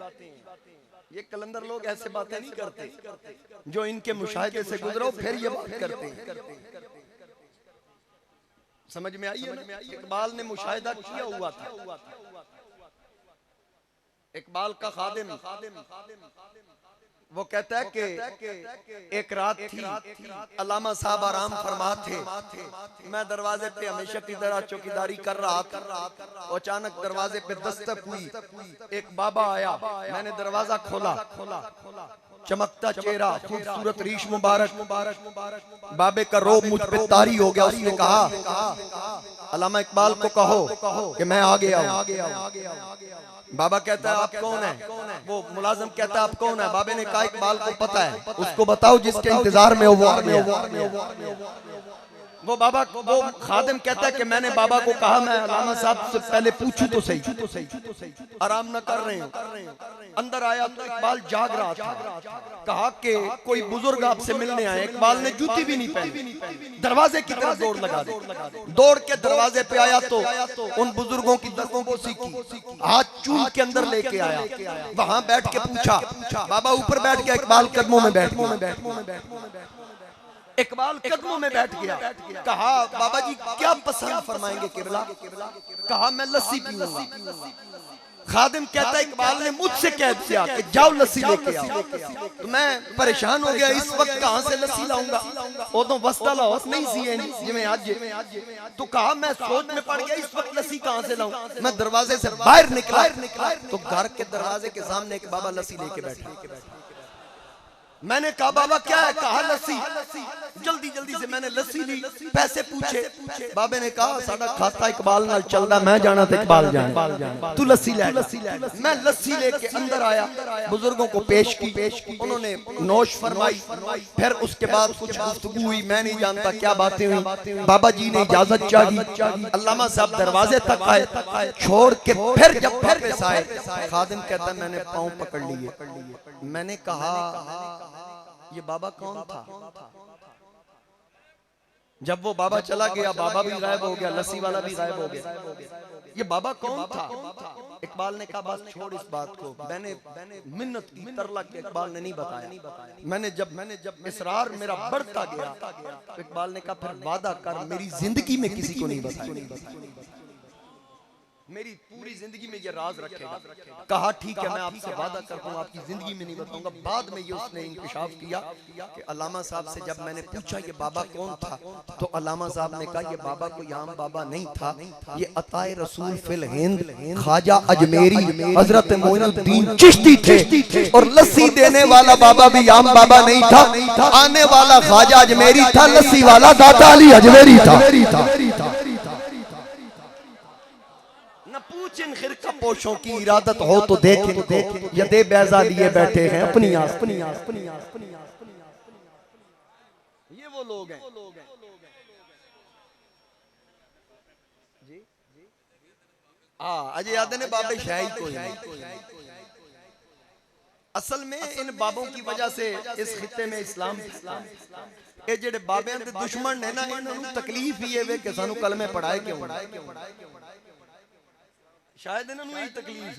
ये कलंदर लोग ऐसे बातें नहीं करते, जो इनके मुशाहिदे से गुजरो फिर ये बात करते हैं। समझ में आई है ना? इकबाल ने मुशाहिदा किया हुआ था। इकबाल का खादिम वो कहता है कि एक रात थी, अल्लामा साहब आराम फरमा थे, मैं दरवाजे पे हमेशा की तरह चौकीदारी कर रहा था। अचानक दरवाजे पे दस्तक हुई, एक बाबा आया, मैंने दरवाजा खोला, चमकता चेहरा, खूबसूरत रीश मुबारक, बाबे का रोब मुझ पे तारी हो गया। उसने कहा अल्लामा इकबाल को कहो कि मैं आ गया। बाबा कहता है आप कौन है? वो मुलाजिम कहता है आप कौन है? बाबे ने कहा इकबाल को पता है, उसको बताओ जिसके इंतजार में वो आ गया। वो बाबा वो खादिम कहता है कि मैंने बाबा को कहा मैं अल्लामा साहब से पहले पूछूं तो सही, आराम न कर रहे हो। अंदर आया तो इकबाल जाग रहा था, कहा कि कोई बुजुर्ग आपसे मिलने आए। इकबाल ने जूती भी नहीं पहनी, दरवाजे की तरफ दौड़ लगा दी, दौड़ के दरवाजे पे आया तो उन बुजुर्गों की दर्दों को सीखी, हाथ चूल के अंदर लेके आया, वहां बैठ के पूछा, बाबा ऊपर बैठ गया, इकबाल कदमों में बैठ गया। इकबाल कदमों में बैठ गया, कहा बाबा जी क्या पसंद फरमाएंगे किबला? कहा मैं लस्सी पीऊंगा। खादिम कहता है इकबाल ने मुझसे कह दिया कि जाओ लस्सी लेके आओ। तो मैं परेशान हो गया, इस वक्त कहां से लस्सी लाऊंगा? उदों वस्ता लाहौर नहीं सी जिवें अज। तो कहा मैं सोच में पड़ गया, इस वक्त लस्सी कहां से लाऊं? मैं दरवाजे से बाहर निकला तो घर के दरवाजे के सामने एक बाबा लस्सी लेके बैठा। मैंने कहा बाबा क्या है? कहा लस्सी। जल्दी जल्दी से मैंने लस्सी ली, पैसे पूछे, बाबे ने कहा साडा खाता इकबाल नाल चलदा, मैं जाना तो इकबाल जाना, तू लस्सी ले। मैं लस्सी लेके अंदर आया, बुजुर्गों को पेश की, उन्होंने नोश फरमाई, फिर उसके बाद कुछ गुफ्तगू हुई, मैं नहीं जानता क्या बातें हुई। बाबा जी ने इजाजत चाही, अल्लामा साहब दरवाजे तक आए, छोड़ के फिर जब वापस आए, खादिम कहता मैंने पाँव पकड़ लिए। मैंने कहा ये बाबा कौन था? जब वो बाबा चला गया, बाबा भी गायब हो गया, लस्सी वाला भी गायब हो गया। ये बाबा कौन था? इकबाल ने कहा बस छोड़ इस बात को। मैंने मिन्नत की, तरला की, इकबाल ने नहीं बताया। मैंने जब इसरार मेरा बढ़ता गया तो इकबाल ने कहा फिर वादा कर मेरी जिंदगी में किसी को नहीं बताया। मेरी पूरी जिंदगी में ये राज रखेगा। कहा ठीक है, मैं आपसे वादा करता हूँ आपकी जिंदगी में नहीं बताऊंगा। बाद में ये उसने इंकशाफ किया कि अल्लामा साहब से जब मैंने पूछा ये बाबा कौन था, तो अल्लामा साहब ने कहा ये बाबा कोई आम बाबा नहीं था, ये अताए रसूल फिल हिंद ख्वाजा अजमेरी हजरत मोइनुद्दीन चिश्ती थे। और लस्सी देने वाला बाबा भी आम बाबा नहीं था, आने वाला ख्वाजा अजमेरी था, लस्सी वाला दाता अली अजमेरी था। इन खिरका पोशों की इरादत हो तो देखें, यदे बैजा लिए बैठे हैं अपनी आस। ये वो लोग हैं जी। अजय याद ने बाबे शाही को असल में इन बाबों की वजह से इस खिते में इस्लाम ये जेडे बाबे दे दुश्मन ने ना, इन्होंने तकलीफ ही है कि सानू कलमे पढ़ाए क्यों। शायद इन्होंने यही तकलीफ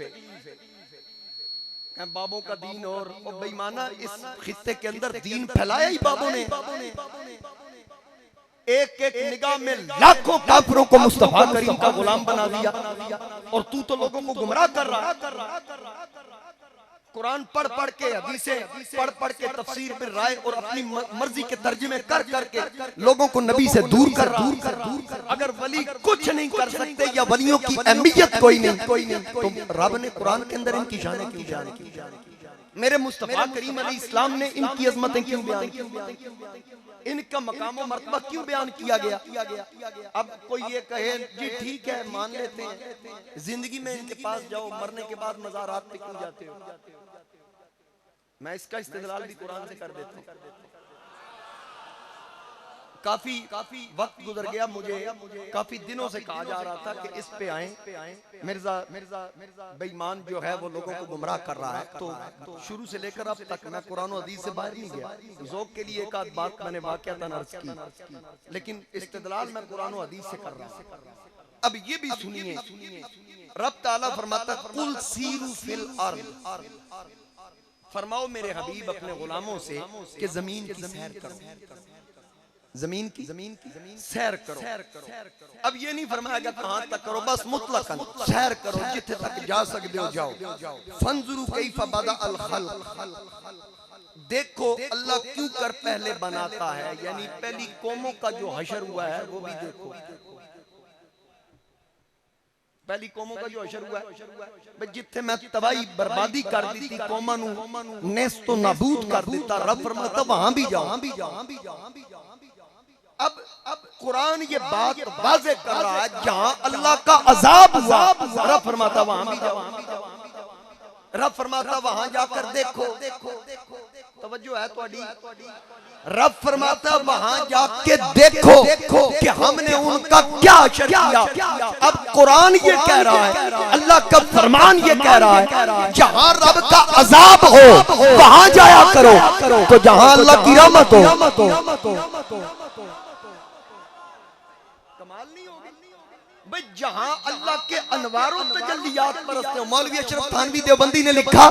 है बाबों का दीन और बेईमाना इस खित्ते के अंदर दीन फैलाया ही बाबों ने। एक एक निगाह में लाखों काफिरों को मुस्तफा करीम का गुलाम बना दिया, और तू तो लोगों को गुमराह कर रहा। कुरान पढ़ पढ़ के, हदीसें पढ़ पढ़ के, तफसीर में राय और अपनी मर्जी के तर्जुमे कर करके लोगों को नबी से दूर कर रहा। अगर वली कुछ नहीं कर सकते या वलियों की अहमियत कोई नहीं, तो रब ने कुरान के अंदर इनकी शान क्यों बयान की? मेरे मुस्तफा करीम अलैहि इस्लाम ने इनकी अजमतें क्यों बयान की? इनका मकाम और मर्तबा क्यों बयान किया गया? अब कोई ये कहे जी ठीक है मान लेते हैं, जिंदगी में इनके पास जाओ, मरने के बाद मज़ारात पे क्यों जाते हो? मैं इसका इस्तेदलाल भी कुरान से कर देता हूँ। काफी वक्त गुजर गया, मुझे काफी दिनों से कहा जा रहा था कि इस पे आए, मिर्जा बेईमान जो है वो लोगों को गुमराह कर रहा है। तो शुरू से लेकर अब तक मैं कुरान और हदीस से बाहर नहीं गया। ज़ौक़ के लिए एक आध बात मैंने वाक़यातन अर्ज़ की, लेकिन इस्तेदलाल मैं कुरान और हदीस से कर रहा हूँ। अब ये भी सुनिए, रब ताला फरमाता कुल सीरू फिल अर्द, फरमाओ मेरे हबीब अपने गुलामों से कि जमीन की सैर करो, जमीन की सैर करो। अब ये नहीं फरमाया गया कहां तक करो, बस मुतलकन सैर करो, जिथे तक जा सकते हो जाओ। फंजुरू कैफ बदा अल खल्क, देखो अल्लाह क्यों कर पहले बनाता है, यानी पहली कौमों का जो हशर हुआ है वो भी देखो। पहली कौमों का जो हशर हुआ है, जिथे मैं तबाही बर्बादी कर दी थी, कौमां नूं नेस्तो नाबूद कर दिता, रब फरमाता वहां भी जाओ। अब कुरान ये बात वाज़े कर रहा है, जहां अल्लाह का अजाब हुआ रब फरमाता वहां भी जाओ। रब फरमाता वहां जाकर देखो, तवज्जो है तुम्हारी। रब फरमाता वहां जाके देखो कि हमने उनका क्या असर किया। अब कुरान ये कह रहा है, अल्लाह का फरमान ये कह रहा है, जहां रब का अजाब हो वहां जाया करो, तो जहां अल्लाह की रहमत हो। जहां अल्लाह के अनवारों तजल्लियात बरसते हो। मौलवी अशरफ थानवी देवबंदी ने लिखा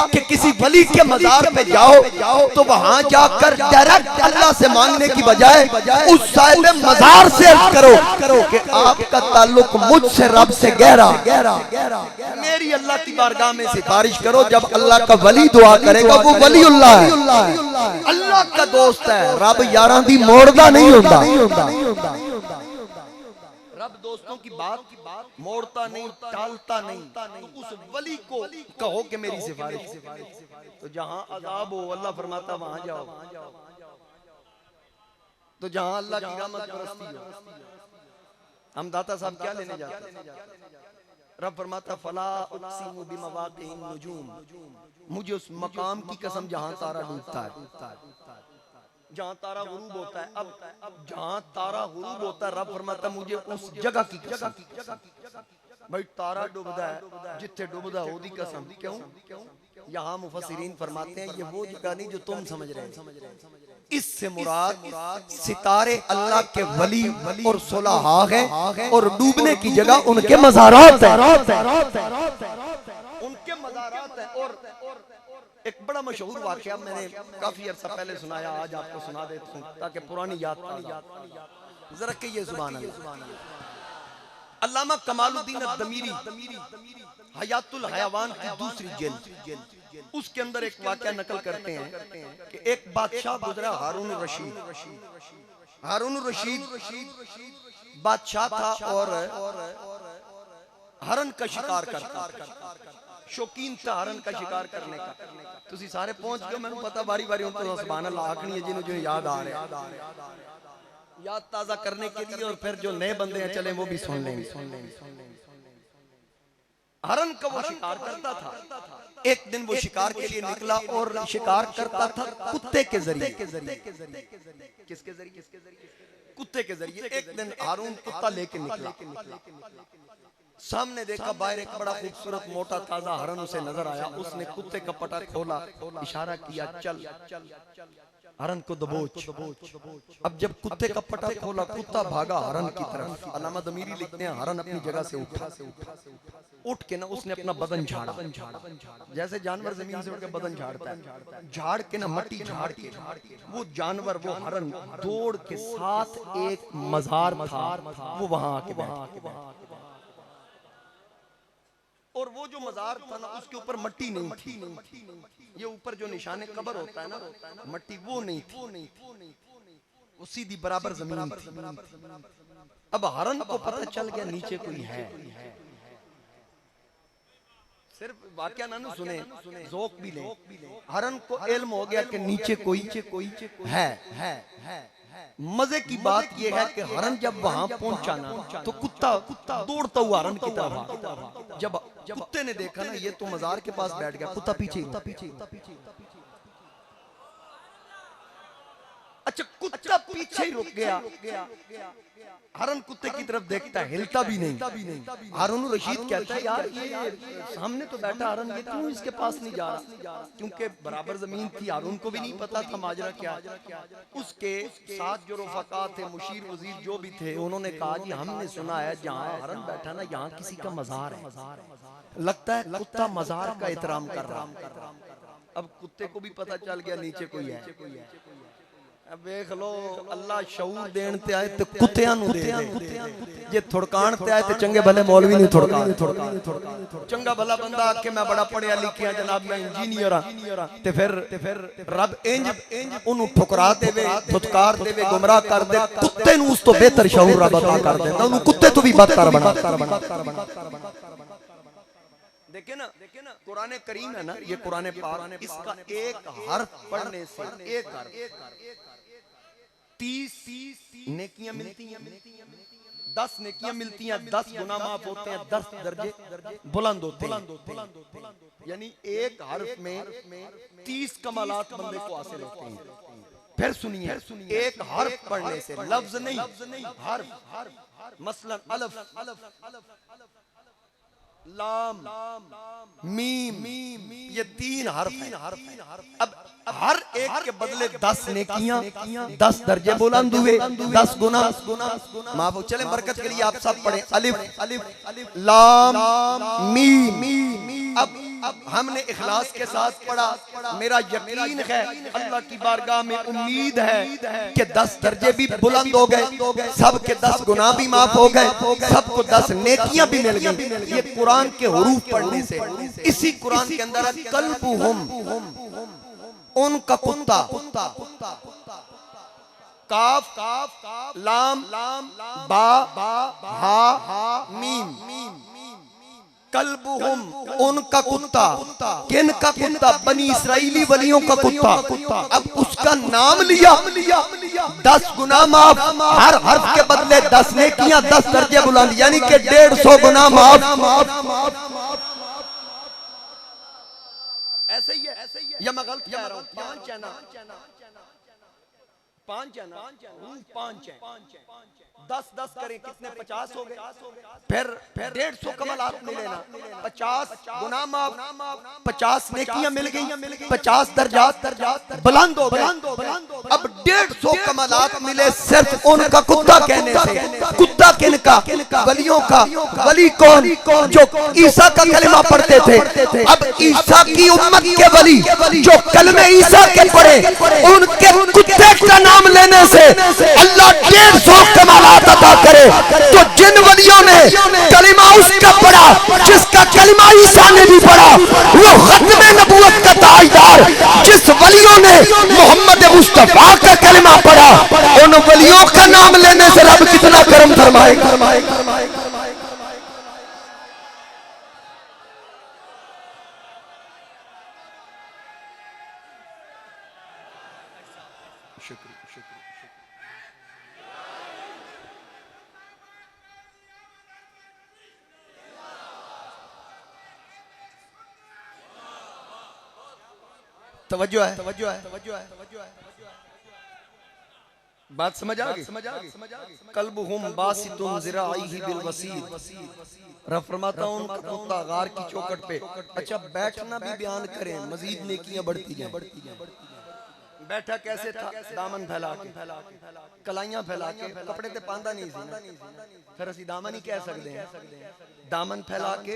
कि किसी वली के मजार पे जाओ तो वहां जाकर डायरेक्ट अल्लाह से मांगने की बजाय उस साहिब मजार से अर्ज करो कि आपका ताल्लुक मुझसे रब से गहरा, मेरी अल्लाह की बारगाह में सिफारिश करो। जब अल्लाह का वली दुआ करेगा वो वलीउल्लाह है, अल्लाह का दोस्त है। रब यारां दी मोड़दा नहीं होता। रब दोस्तों की बात मोड़ता नहीं, टालता नहीं। तो उस वली को कहो कि मेरी सिफारिश, तो जहां अजाब हो अल्लाह फरमाता वहां जाओ। तो जहां अल्लाह की रहमत बरसती हो। हम दाता साहब क्या लेने जाते हैं? रब फरमाता फला उक़सिमु बिमवाक़िन नुजूम, मुझे उस मकाम की कसम जहां तारा डूबता है, जहां तारा गुरूब होता है। अब जहां तारा गुरूब होता है, रब फरमाता मुझे उस जगह की कसम। भाई तारा डूबदा है, जिथे डूबदा ओदी कसम। क्यों? यहाँ मुफस्सिरीन फरमाते हैं ये वो जगह नहीं जो तुम समझ रहे हैं। इससे मुराद सितारे अल्लाह के वली और सुलहा है, और डूबने की जगह उनके मज़ारात है, उनके मज़ारात है। और एक बड़ा मशहूर वाक़या मैंने काफी अरसा पहले सुनाया, आज आपको सुना देता हूँ ताकि पुरानी याद जरा कहिए सुभान अल्लाह। अल्लामा कमालुद्दीन अद-दमीरी हयातुल हयावान की दूसरी जेल, उसके अंदर एक वाकया नकल करते हैं कि एक बादशाह गुजरा, हारून रशीद। हारून रशीद बादशाह था और हरन का शिकार करता, शौकीन था हरन का शिकार करने का। तुसी सारे पहुंच गए, मैंने पता बारी बारी उनको सुभान अल्लाह आखनी है जिन्हें जो याद आ रहे हैं, याद ताजा करने के लिए, और फिर जो नए बंदे हैं चले वो भी सुन लेंगे। हरन का वो शिकार करता था। एक दिन वो शिकार के लिए निकला और शिकार करता था कुत्ते के जरिए। किसके जरिए? कुत्ते के जरिए। एक दिन हारून कुत्ता लेके निकला, सामने देखा बाहर एक बड़ा खूबसूरत मोटा ताजा हरन उसे नजर आया। उसने कुत्ते का पटा खोला, इशारा किया चल, हरन को दबोच। अब जब कुत्ते का पटा खोला, कुत्ता भागा हरन की तरफ। अल्लामा दमीरी लिखते हैं हरन अपनी जगह से उठा, उठ के ना उसने अपना बदन झाड़ा, जैसे जानवर जमीन से उठ के बदन झाड़ता है, झाड़ के ना मट्टी झाड़ के वो जानवर, वो हरन दौड़ के साथ एक मजार था, वो वहां आके और वो जो मजार था ना उसके ऊपर मट्टी नहीं थी। ये ऊपर जो निशाने कब्र होता है ना, मट्टी वो नहीं थी, वो सीधी बराबर जमीन थी। अब हरन को पता चल गया नीचे कोई है। सिर्फ वाकया ना सुने, ज़ौक़ भी ले। हरन को इल्म हो गया कि नीचे कोई है। मजे की बात यह है कि हरन जब वहां पहुंचा ना तो कुत्ता दौड़ता हुआ हरन की तरफ भागा। जब कुत्ते ने देखा ना ये तो मजार के पास बैठ गया, कुत्ता पीछे। अच्छा, कुत्ता पीछे ही रुक गया। हरन कुत्ते की तरफ देखता है, हिलता भी नहीं। हारून रशीद कहता है यार ये सामने तो बैठा हरन, ये क्यों इसके पास नहीं जा रहा? क्योंकि बराबर जमीन थी, हारून को भी नहीं पता था माजरा क्या। उसके साथ जो रफ़क़ा थे, मुशीर वजीर जो भी थे, उन्होंने कहा जी हमने सुना है जहाँ हरन बैठा ना यहाँ किसी का मजार है, लगता है कुत्ता मजार का एहतराम कर रहा। अब कुत्ते को भी पता चल गया नीचे कोई है। अब देख लो अल्लाह शऊर देन ते आए ते कुत्तियां नु दे जे थड़कान ते आए ते चंगे भले मौलवी नहीं थड़का। चंगा भला बंदा आके मैं बड़ा पढ़िया लिखिया जनाब मैं इंजीनियर हां ते फिर रब इंज ओनु ठुकरा देवे, फुटकार देवे, गुमराह कर दे। कुत्ते नु उस तो बेहतर शऊर रब अता कर देता, ओनु कुत्ते तो भी बदतर बना। देखे ना कुरान करीम है ना, ये कुरान पाक, इसका एक हर्फ पढ़ने से एक हर्फ 30 नेकियां मिलती हैं, 10 नेकियां मिलती हैं, 10 गुनाह माफ होते हैं, 10 दर्जे बुलंद होते हैं। यानी एक हर्फ में 30 कमालात बंदे को हासिल होते हैं। फिर सुनिए, एक हर्फ पढ़ने से, लफ्ज नहीं हर्फ, मसलन अलफ, लाम, मीम, ये 3 हर्फ हैं। अब हर एक के बदले 10 नेकियां, 10 दर्जे बुलंद हुए, 10 गुनाह माफ हो। चले बरकत के लिए आप सब पढ़ें अलिफ लाम मीम। अब हमने इखलास के साथ पढ़ा, मेरा यकीन है अल्लाह की बारगाह में उम्मीद है कि 10 दर्जे भी बुलंद हो गए, सबके 10 गुनाह भी माफ हो गए, सबको 10 नेकियां भी मिल गई। ये कुरान के हुरूफ पढ़ने से। इसी कुरान के अंदर कल्बुहुम, उनका कुत्ता, काफ लाम बा हा मीम, कल्बुहुम उनका कुत्ता। किन का कुत्ता? बनी इसराइली वलियों का कुत्ता। अब उसका नाम लिया, 10 गुनाह माफ, हर हर्फ के बदले 10 नेकियां, 10 दर्जे बुलंद, यानी कि 150 गुनाह माफ। ऐसे ही है या मैं गलत कह रहा हूं? 5 है ना, 5 है ना, 5 है। 10 करें कितने? 50 हो गए। फिर 150 कमालात मिले ना, 50 गुनाह माफ, 50 नेकियां मिल गई, 50 दर्जात बुलंद हो गए। अब 150 कमालात मिले सिर्फ उनका कुत्ता कहने से। कुत्ता किनका? वलियों का। वली कौन? जो ईसा का कलमा पढ़ते थे। अब ईसा की उम्मत के वली जो कलमे ईसा के पढ़े, उनके कुत्ते का नाम लेने से अल्लाह 150 कमालात हाथ अता करे। तो जिन वलियों ने कलिमा उसका पढ़ा जिसका कलिमा ईसा ने भी पढ़ा, वो खत्मे नबूवत का ताजदार जिस वलियों ने मोहम्मद मुस्तफा का कलिमा पढ़ा, उन वलियों का नाम लेने से रब कितना करम फरमाएगा। तवज्जो है, बात समझ आ गई। कल्बुहुम बासितुन ज़िराइही बिल वसीद। रब फरमाता हूं उनका कुत्ता गार की चौखट पे। अच्छा बैठना भी बयान करें, मजीद नेकियां बढ़ती जाएं। बैठा कैसे था? दामन फैला के, कलाइयां फैला के, कपड़े ते पांदा नहीं सी, फिर असी दामन ही कह सकते हैं। दामन फैला के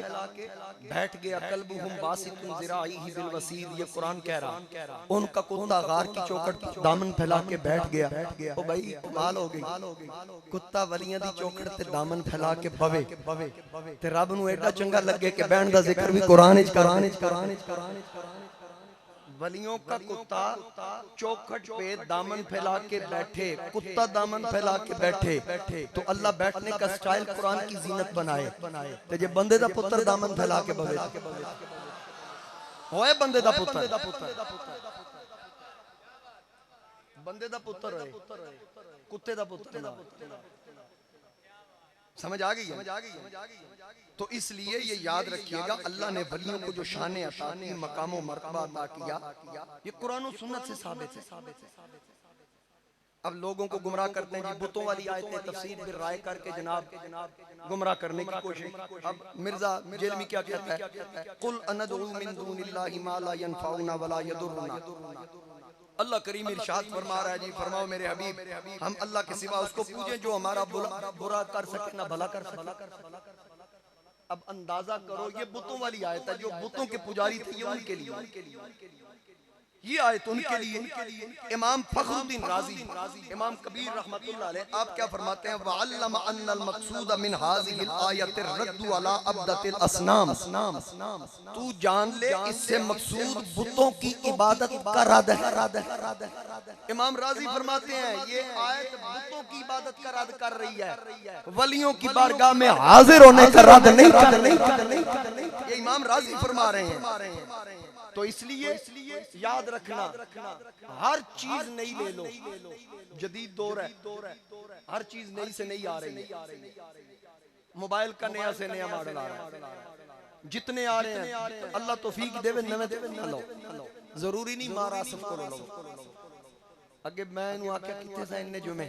बैठ गया। कल्बुहुम बासितुन ज़िराइही बिल वसीद, ये कुरान कह रहा। उनका कुत्ता गार की चौखट पर दामन फैला के बैठ गया। ओ भाई कमाल हो गई, कुत्ता वलियां दी चौखट ते दामन फैला के बवे ते रब नूं एडा चंगा लगे कि बहन दा जिक्र भी कुरान विच वलियों का कुत्ता चौखट पे दामन फैला के बैठे, कुत्ता दामन फैला के बैठे, तो अल्लाह बैठने का स्टाइल कुरान की जीनत बनाए। तो जे बंदे दा पुत्र दामन फैला के बवे होए, बंदे दा पुत्र, बंदे दा पुत्र होए, कुत्ते दा पुत्र ना। समझ आ गई? तो इसलिए ये याद रखिएगा, अल्लाह ने वलियों को जो शान अता की, मकाम और मर्तबा अता किया, ये कुरान और सुन्नत से साबित है। अब लोगों को गुमराह करते हैं जी, बुतों वाली आयतें तफसीर में राय करके जनाब गुमराह करने की कोशिश। अब मिर्जा जेलमी क्या कहता है? कुल अनदउ मिन दूनिल्लाहि मा ला यनफउना वला यदुरना। अल्लाह करीम इरशाद फरमा रहा है जी, फरमाओ मेरे हबीब, हम अल्लाह के सिवा उसको पूजें जो हमारा बुरा कर सके ना भला कर सके। अब अंदाजा करो, ये बुतों वाली आयत है, जो बुतों के पुजारी थे ये उनके लिए, ये आयत उनके लिए। इमाम फखरुद्दीन राजी, इमाम कबीर रहमतुल्लाह अलैह, आप क्या फरमाते हैं? वअल्लम अन्नल मक़सूद मिन हाज़िहिल आयत रद्दु अला अब्दतिल असनाम। तू जान ले इससे मकसूद बुतों की इबादत का रद्द है। इमाम राजी फरमाते हैं ये आयत बुतों की इबादत का रद्द कर रही है, वलियों की बारगाह में हाजिर होने का रद्द नहीं कर रही। ये इमाम राजी फरमा रहे हैं। तो इसलिए याद रखना, हर चीज नई ले लो, जदीद दौर है, हर चीज नई से नई आ रही है। मोबाइल का नया से नया मॉडल आ रहा है, जितने आ रहे हैं अल्लाह तौफीक देवे नवे लो, जरूरी नहीं मारा सबको लो। अगे मैं आख्या कितने से इन्ने जुमे,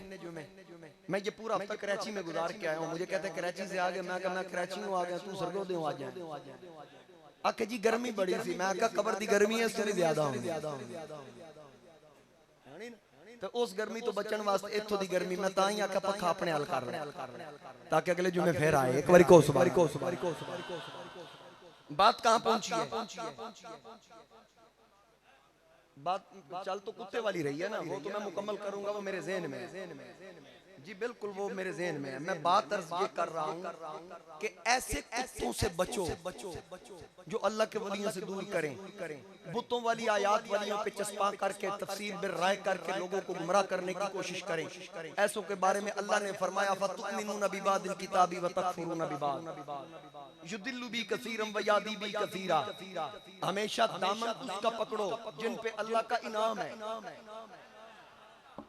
मैं ये पूरा हफ्ता कराची में गुजार के आया हूँ। मुझे कहते कराची से आ गया, मैं कराची में आ गया, तू सरगोदे आ जाए। आके जी गर्मी बड़ी सी, मैं आका कबर दी गर्मी है इससे ज्यादा हो, तो उस गर्मी तो बचन वास्ते इत्थों दी गर्मी मैं तां ही आका पखा अपने हल कर रहा ताकि अगले जुमे फिर आए। एक बारी को बात कहां पहुंची है? बात चल तो कुत्ते वाली रही है ना, वो तो मैं मुकम्मल करूंगा, वो मेरे ज़हन में जी, बिल्कुल वो मेरे ज़हन में है। मैं बात अर्ज ये कर रहा हूँ कि ऐसे कुत्तों से बचो जो अल्लाह के वलियों से दूर करें, बुतों वाली आयात वलियों पे चस्पा करके तफसीर में राय करके लोगों को गुमराह करने की कोशिश करें। ऐसों के बारे में अल्लाह ने फरमाया फतुमिनूना बिबादिल किताबी व तकफुरूना बिबाद युदिल्लु बी कसीरम व यादी बी कसीरा। हमेशा दामन उसका पकड़ो जिन पे अल्लाह का इनाम है।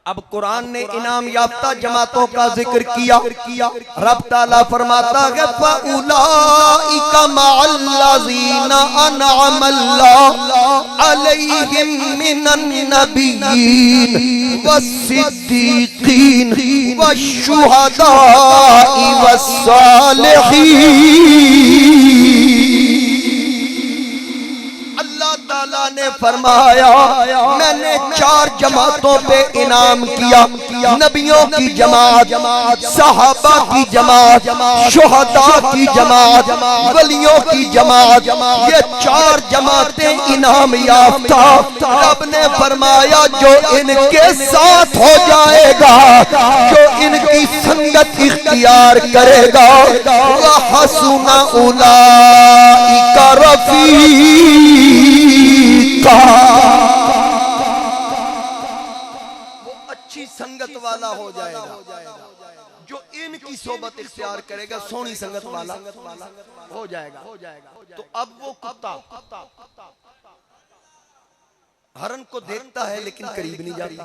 अब कुरान ने इनाम याफ्ता जमातों का जिक्र किया। रब ताला फरमाता है फउलाइका मअल्लज़ीना अनअमल्लाहु अलैहिम मिनन नबिय्यीन वस्सिद्दीक़ीन वश्शुहदाई वस्सालिहीन। ने फरमाया मैंने 4 जमातों पे इनाम किया। नबियों की जमात, सहाबा की जमात, शुहदा की जमात, वलियों की जमात, ये 4 जमातें इनाम याफ्ता। रब ने फरमाया जो इनके साथ हो जाएगा, जो इनकी संगत इख्तियार करेगा, वह हसुना उलाइका रफीका, संगत वाला हो जाएगा। जो इनकी सोबत इख्तियार करेगा सोनी संगत वाला हो जाएगा। तो अब वो कुत्ता हरन को देखता है लेकिन करीब नहीं जाता।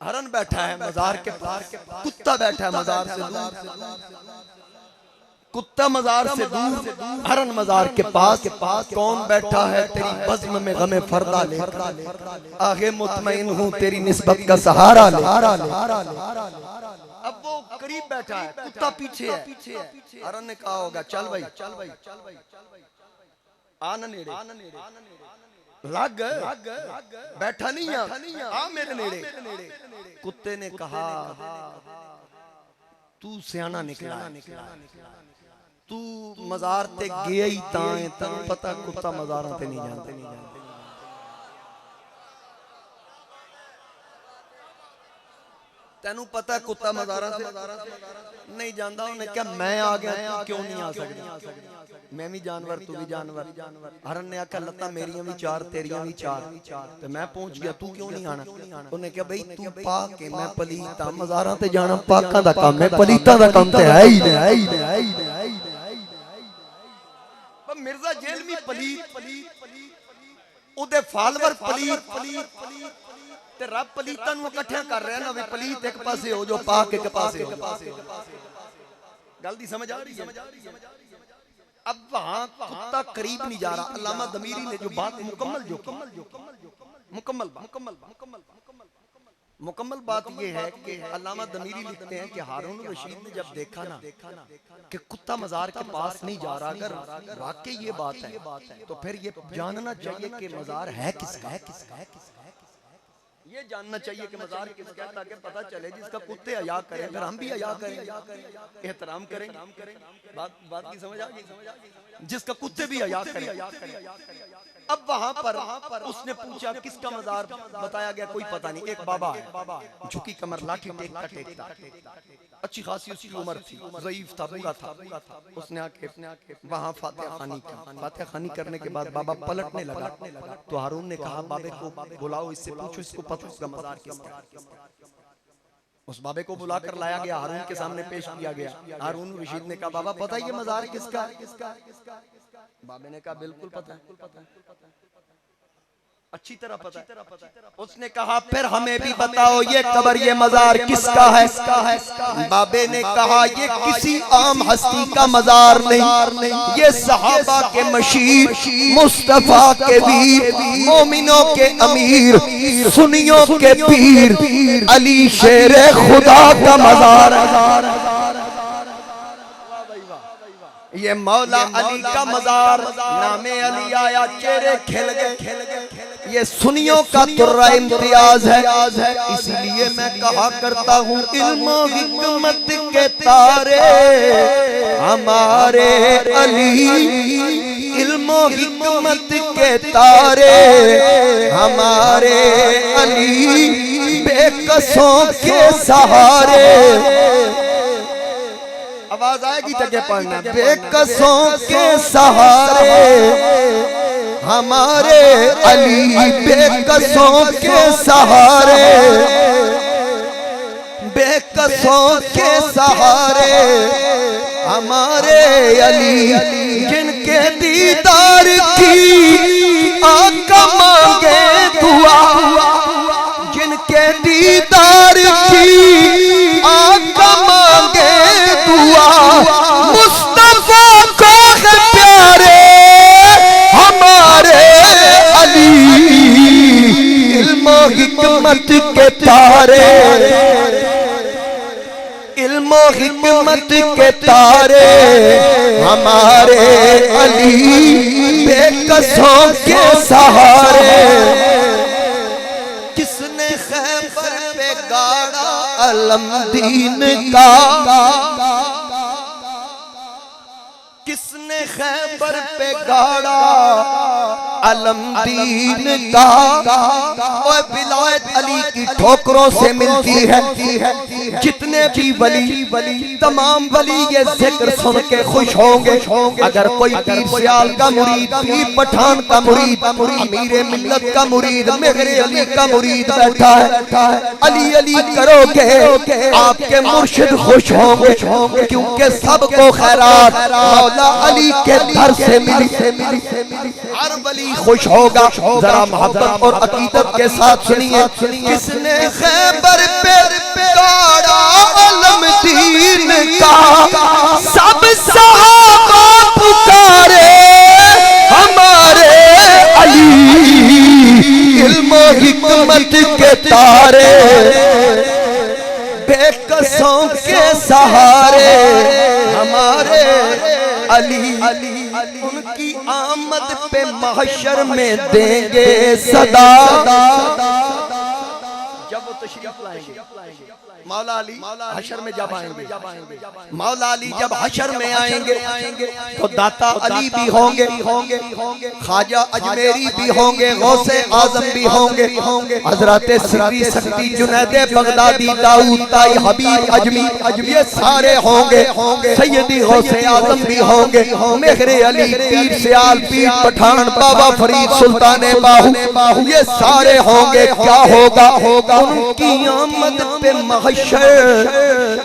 हरन बैठा है मजार के पास, कुत्ता बैठा है मजार से दूर। कुत्ता मजार से दूर, हरन मजार के पास। कौन बैठा है तेरी बज़्म में गमे फरदा ले, आगे मुतमईन हूँ तेरी निस्बत का सहारा ले। अब वो करीब बैठा है, कुत्ता पीछे है। हरन ने कहा होगा चल भाई आना नेड़े, लग बैठा नहीं आ मेरे नेड़े। कुत्ते ने कहा तू सियाना निकला, तू मजार ते गया ही तां तन पता कुत्ता मजारां ते नहीं जानते। तेनू पता कुत्ता मजारां ते नहीं जानता। उन्हें क्या मैं आ गया तू क्यों नहीं आ सकता? मैं भी जानवर तू भी जानवर। हरन ने आखा लत्ता मेरियां भी 4 तेरियां भी 4, तो मैं पहुंच गया तू क्यों नहीं आना? उन्हें क्या भाई तू पाक है मैं पलीत हां, मजारां ते जाना पाकां दा काम है, पलीतां दा काम ते है ही नहीं। मिर्जा जेलवी पलीत, उदे फॉलोअर पलीत, ते रब पलीतां नूं इकट्ठा कर रहा ना, वे पलीत एक पासे हो जो पाक एक पासे हो। गल दी समझ आ रही है? अब वहां कुत्ता करीब नहीं जा रहा। अल्लामा दमीरी ने जो बात मुकम्मल बात ये है कि अल्लामा दमीरी लिखते हैं कि हारून रशीद ने जब देखा ना कि कुत्ता मजार के पास नहीं जा रहा, अगर वाकई ये बात है तो फिर ये जानना चाहिए कि मजार है किसका। ये जानना चाहिए कि मजार किसका है, ताकि पता चले जिसका कुत्ते हया करें फिर हम भी हया करें, एहतराम करें। बात की समझ आ गई? जिसका कुत्ते भी हया करें। अब वहां पर उसने पूछा किसका मजार, बताया गया कोई पता नहीं। एक बाबा है, झुकी कमर, लाठी टेकता, अच्छी खासी उसकी उम्र थी, ज़ईफ था, बूढ़ा था। उसने आके वहां फातिहा खानी करने के बाद बाबा पलटने लगा तो हारून ने कहा बाबे को बुलाओ, इससे पूछो इसको पता उसका मजार किसका। उस बाबे को बुलाकर लाया गया, हारून के सामने पेश किया गया। हारून रशीद ने कहा बाबा पता ये मजार किसका है? बाबे ने कहा बिल्कुल पता है, अच्छी तरह पता है। उसने कहा फिर हमें भी बताओ ये कब्र ये मजार किसका है? बाबे ने कहा ये किसी आम हस्ती का मजार नहीं, ये सहाबा के मशीर, मुस्तफा के वीर, मोमिनों के अमीर, सुन्नियों के पीर, अली शेरे खुदा का मजार है। ये मौला अली का मजार, नामे अली आया चेहरे खिल गए। ये सुनियों का तुर्रा इम्तियाज है, इसीलिए मैं कहा करता हूँ इल्म हिकमत के तारे हमारे अली, इल्म हिकमत के तारे हमारे अली, बेकसों के सहारे। आवाज आएगी तक पढ़ना। बेकसों के सहारे हमारे अली, बेकसों के सहारे, बेकसों के सहारे हमारे अली, जिनके दीदार की आका मांगे दुआ, जिनके दीदार की आका मांगे दुआ, मुस्तफा को है प्यारे हमारे अली, इल्म हिकमत के तारे, इल्म हिकमत के तारे हमारे अली, बेकसों के सहारे। किसने खैबर अलम दीन का, किसने खैबर पे गाड़ा अलम दीन का। और विलायत अली की ठोकरों से मिलती है। जितने भी वली तमाम वली ये जिक्र सुन के खुश होंगे। अगर कोई पीर सियाल का मुरीद, पीर पठान का मुरीद, अमीर मिल्लत का मुरीद, मेरे अली का मुरीद बैठा है, अली अली करोगे आपके मुर्शिद खुश होंगे, क्योंकि सबको खैरात मौला अली के दर से मिली। हर वली खुश होगा। जरा मोहब्बत और अकीदत के साथ सुनिए। किसने खैबर पे गाड़ा अलम दीन का, सब सहाबा पुकारे हमारे अली, इल्म हिकमत के तारे बेकसों के सहारे हमारे अली। उनकी आमद पे महशर में देंगे सदा। जब वो तशरीफ लाएंगे मौला अली हशर में जब आएंगे, मौला अली जब हशर में आएंगे तो दाता अली भी होंगे, ख्वाजा अजमेरी भी होंगे, गौसे आजम भी होंगे, हजरत सिरी शक्ति जुनैदे बगदादी, दाऊद ताई, हबीब अजमी, ये सारे होंगे। सैयदी गौसे आजम भी होंगे, मेहरे अली, पीर सियाल, पीर पठान, बाबा फरीद, सुल्तान बाहू, ये सारे होंगे। क्या होगा? उनकी आमद पे महशर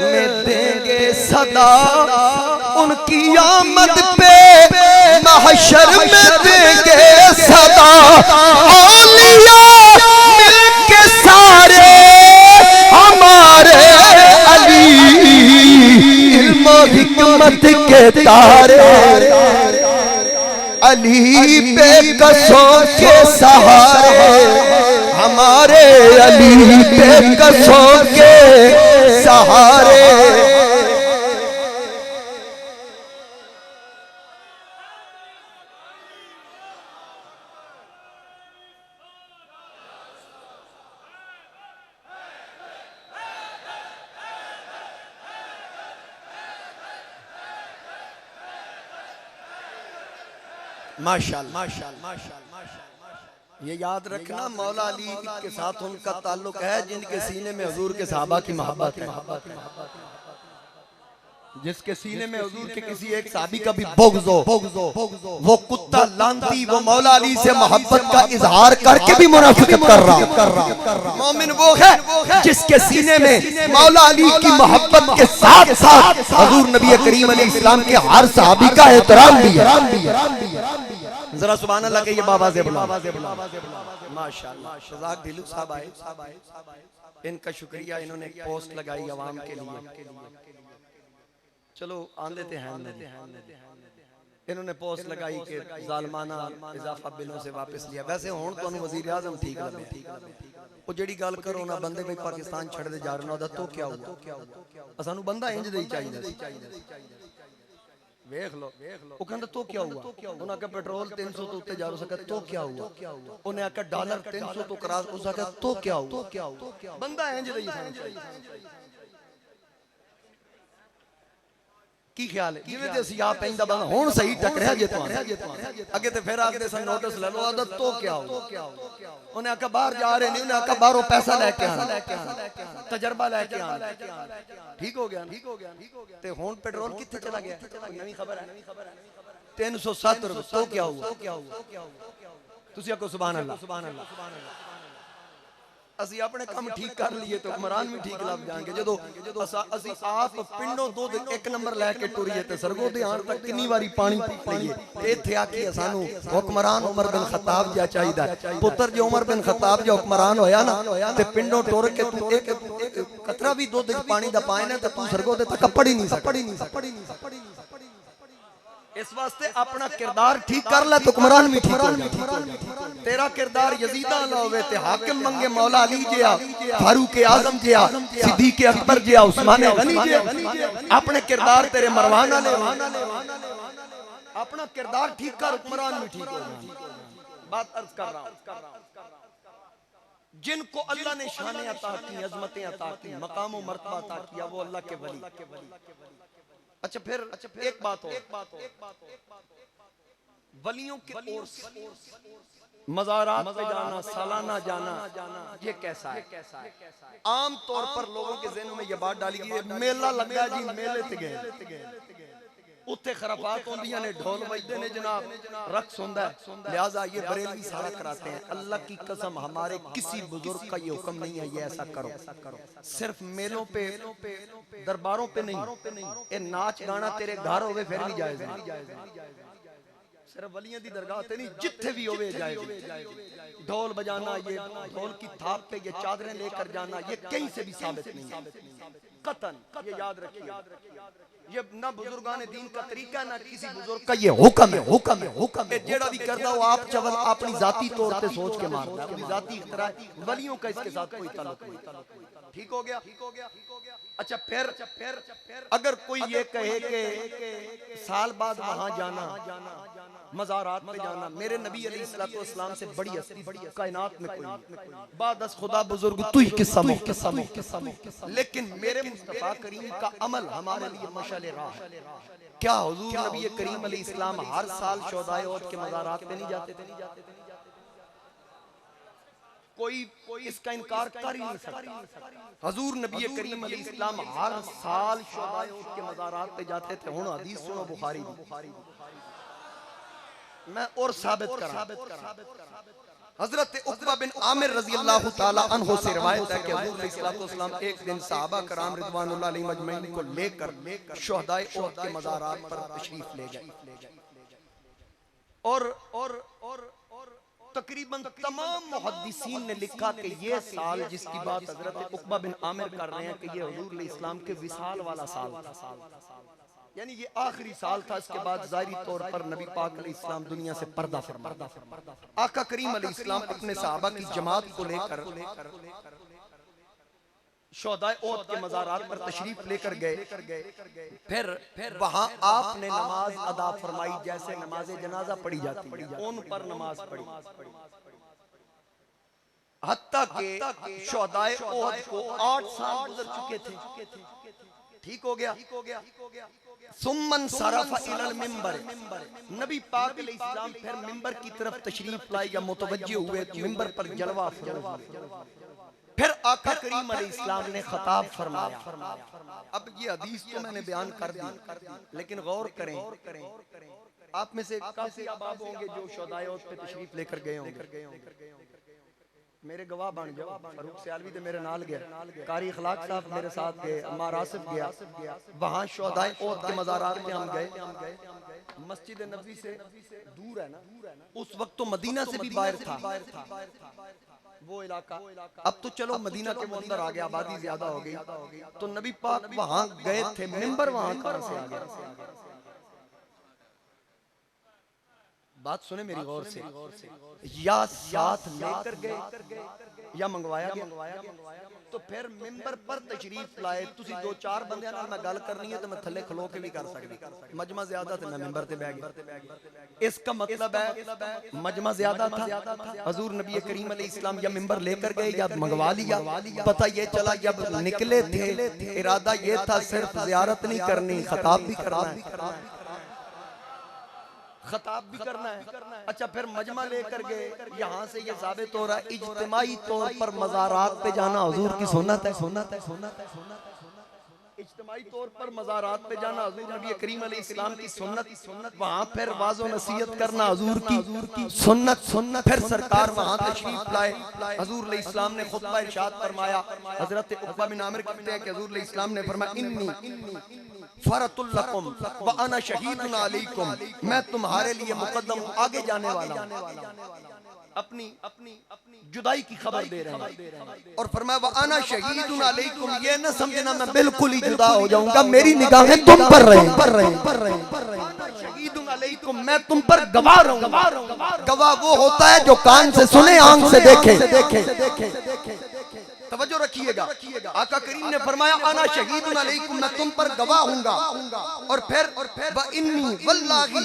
में देंगे सदा। उनकी आमद पे महशर में देंगे सदा। औलिया मिलके सारे हमारे अली, इल्म हिकमत के तारे अली बेकसों के सहारे हमारे अली, बेकसों के सहारे। माशाअल्लाह, ये याद रखना, मौला अली के साथ उनका ताल्लुक है जिनके सीने में हुजूर के सहाबा की मोहब्बत है। जिसके सीने में हुजूर के किसी एक साहबी का भी बुग़्ज़ हो, वो कुत्ता लांती वो मौला अली से मोहब्बत का इजहार करके भी मुनाफिकत कर रहा। मोमिन वो है जिसके सीने में मौला अली की मोहब्बत के साथ साथ हुजूर नबी करीम अलैहिस्सलाम के हर साहबी का एहतराम भी है। जरा सुभान अल्लाह कहिए बाबा से बुला। माशाअल्लाह, शज़ाक ढिल्लू साहब आए, इनका शुक्रिया, इन्होंने पोस्ट लगाई आवाम के लिए। चलो आन देते हैं। इन्होंने पोस्ट लगाई कि जालमाना इजाफा बिलों से वापस लिया। वैसे हुण तुहानू वज़ीर आज़म ठीक लगे, वो जिहड़ी गल करो ना बंदे भाई पाकिस्तान छड्डदे जा रहे ना, तो क्या हुआ? सानू बंदा इंज दे ही चाहिए। वेख लो, वो कहंदा तो क्या हुआ? उन्हें आखिया पेट्रोल 300 तो उत्ते जा सका, तो क्या हुआ? उन्हें आखिया डॉलर 300 तो क्रॉस हो सका, तो क्या हुआ? बंदा इंज दे ही चाहिए। की ख्याल है? जिवें ते असीं आप पैंदा बंदा हुण सही टकरिया जे तुहां अगे ते फिर आखदे सन नोटिस ले लो, आदत तो क्या हो? उन्हें आखिया बाहर जा रहे नहीं, उन्हें आखिया बाहरों पैसा लेके आना, तजर्बा लेके आना। ठीक हो गया ते हुण पेट्रोल कित्थे चला गया? नवी खबर है 307 रुपए। तो क्या हुआ? तुसी आखो सुभान अल्लाह। असी अपने काम ठीक कर लिए तो हुक्मरान भी ठीक लग जाएंगे। जो असी आप पिंडों दूध एक नंबर लैके टुरीए तो सरगोधे आन तक कितनी बारी पानी पीए। इत्थे आके सानू हुक्मरान उमर बिन खत्ताब जा चाहिए। पुत्र जो उमर बिन खत्ताब जो हुक्मरान होया ना ते पिंडों टुर के तू एक कतरा भी दूध पानी दा पाए ना तो तू सरगोधे तक कपड़ ही नहीं सकती। इस वास्ते अपना किरदार ठीक कर ले तो हुक्मरान भी ठीक हो। तेरा किरदार यजीदा ना होवे ते हाकिम मंगे मौला अली जिया, फारूक आजम जिया, सिद्दीक अकबर जिया, उस्मान गनी जिया। अपने किरदार तेरे मरवाना ले, अपना किरदार ठीक कर, हुक्मरान भी ठीक हो। बात अर्ज कर रहा हूं, जिनको अल्लाह ने शान अता की, अजमतें अता की, मकाम और मर्तबा अता किया, वो अल्लाह के वली। अच्छा फिर एक बात हो, वलियों के ओर मज़ारात पे जाना, सालाना जाना, ये कैसा है? आम तौर पर लोगों के ज़हनों में ये बात डाली गई है, मेला लगा जी, मेले ते गए, उत्थे खराफात होंदियां ने, ढोल बजदे ने जनाब, रक्स होंदा है, लिहाजा ये बरेलवी सारा कराते हैं। अल्लाह की कसम हमारे किसी बुजुर्ग का ये हुक्म नहीं है ये ऐसा करो। सिर्फ मेलों पे, दरबारों पे नहीं, ये नाच गाना तेरे घर होवे फिर भी जायज़ है। सिर्फ वलियां दी दरगाह ते नहीं, जिथे भी होवे जायज़। ढोल बजाना, ये ढोल की थाप पे ये चादरें लेकर जाना, ये कहीं से भी साबित नहीं है कतन। ये याद रखिए, ये ना बुजुर्गान दीन का तरीका है, ना किसी बुजुर्ग का ये हुक्म है। जेड़ा भी करदा हो आप चवल अपनी जाती तौर पे सोच के मारदा, अपनी जाती इख्तरा, वलियों का इसके साथ कोई ताल्लुक नहीं। ठीक हो गया? अच्छा फिर अगर कोई ये कहे कि साल बाद वहां जाना, मज़ारात पे जाना, मेरे नबी अलैहिस्सलाम से बड़ी हस्ती कायनात में कोई नहीं, बादस खुदा बुजुर्ग तू ही किस्सा, लेकिन मेरे मुस्तफा करीम का अमल हमारे लिए मशाल राह है। क्या हुजूर नबी करीम अलैहिस्सलाम हर साल शोहदाए उहद के मज़ारात पे नहीं जाते थे? कोई इसका इनकार कर ही नहीं सकता। हुजूर नबी करीम अलैहिस्सलाम हर साल शोहदाए उहद के मज़ारात पे जाते थे। हुन हदीस सुनो बुखारी दी, मैं और साबित करा। हजरत उक़बा बिन आमिर रज़ी अल्लाह ताला अन्हु से रिवायत है कि हुजूर अलैहिस्सलाम एक दिन सहाबा कराम रिज़वानुल्लाह अलैहिम अजमईन को लेकर शोहदाए उहद के मज़ारात पर तशरीफ ले गए और तकरीबन तमाम मुहद्दिसीन ने लिखा कि ये साल जिसकी बात हजरत उक़बा बिन आमिर कर रहे हैं कि ये हुजूर अलैहिस्सलाम के विसाल वाला साल था, यानी ये आखिरी साल था। इसके बाद ज़ाहिरी तौर पर नबी पाक अलैहिस्सलाम दुनिया से पर्दा फरमा। आका करीम अलैहिस्सलाम अपने सहाबा की जमात को लेकर शोहदाए उहद के मज़ारात पर तशरीफ लेकर गए। फिर वहां आपने नमाज अदा फरमाई, जैसे नमाज जनाजा पढ़ी जाती है उन पर नमाज पढ़ी, हत्ता के शोहदाए उहद को 8 साल गुज़र चुके थे। ठीक हो गया? सुम्मन सरफ़ा इलल मिंबर, नबी पाक अलैहिस्सलाम फिर मिंबर की तरफ तशरीफ लाए या मुतवज्जे हुए तो मिंबर पर जलवा फरोज़। फिर आका करीम अलैहिस्सलाम ने खिताब फरमाया। अब ये हदीस तो मैंने बयान कर दी, लेकिन गौर करें, आप में से काफी अहबाब होंगे जो शोहदाए उहद पे तशरीफ लेकर गए होंगे। मेरे गवाह बन जाओ, फरूक सियालवी तो मेरे नाल गया, कारी अखलाक साहब मेरे साथ गए, अम्मार आसिफ गया। वहां शोहदाए उहद के मज़ारात में हम गए। मस्जिद नबवी से दूर है ना, उस वक्त तो मदीना से भी बाहर था वो इलाका। अब तो चलो मदीना के वो अंदर आ गया, आबादी ज्यादा हो गई, तो नबी पाक वहां गए थे। मिंबर वहां कहां से आ गया? बात सुने मेरी गौर से, या साथ लेकर गए या मंगवाया गया। तो फिर मिंबर पर तशरीफ लाए, तुसी 2-4 बंदे नाल मैं गल करनी है तो मैं थल्ले खलो के भी कर सकदी, मजमा ज्यादा ते मैं मिंबर ते बैठ गया। इसका मतलब है मजमा ज्यादा था, हुजूर नबी करीम अलैहिस्सलाम या मिंबर लेकर गए या मंगवा लिया। पता ये चला जब निकले थे इरादा ये था सिर्फ ज़ियारत नहीं करनी, खिताब भी करना है, खिताब भी करना है। अच्छा फिर मजमा लेकर गए, यहाँ से ये साबित हो रहा है इज्तिमाई तौर पर मज़ारात पे जाना हुजूर की सुन्नत है। इज्तिमाई तौर पर मज़ारात पे जाना हुजूर नबी करीम अलैहिस्सलाम की सुन्नत। वहाँ फिर वाज़ो नसीहत करना हुजूर की सुन्नत। फिर सरकार वहाँ तशरीफ लाए, हुजूर अलैहिस्सलाम ने खुतबा इरशाद फरमाया। हज़रत उक़बा बिन आमिर कहते हैं कि हुजूर अलैहिस्सलाम ने फरमाया इन्नी फरतुल लकुम व अना शहीदुन अलैकुम, मैं तुम्हारे लिए मुकद्दम आगे जाने वाला हूं। अपनी जुदाई की खबर दे रहे हैं और फरमाया व अना शहीदुन अलैकुम, ये न समझना मैं बिल्कुल ही जुदा हो जाऊंगा, मेरी निगाहें तुम पर रहें। शहीदुन अलैकुम, मैं तुम पर गवाह रहूंगा। गवाह वो होता है जो कान से सुने, आंख से देखे। तवज्जो रखिएगा, आका करीम ने फरमाया अना शहीदुन अलैकुम, मैं तुम पर गवाह हूंगा। और फिर व इन्नी वल्लाही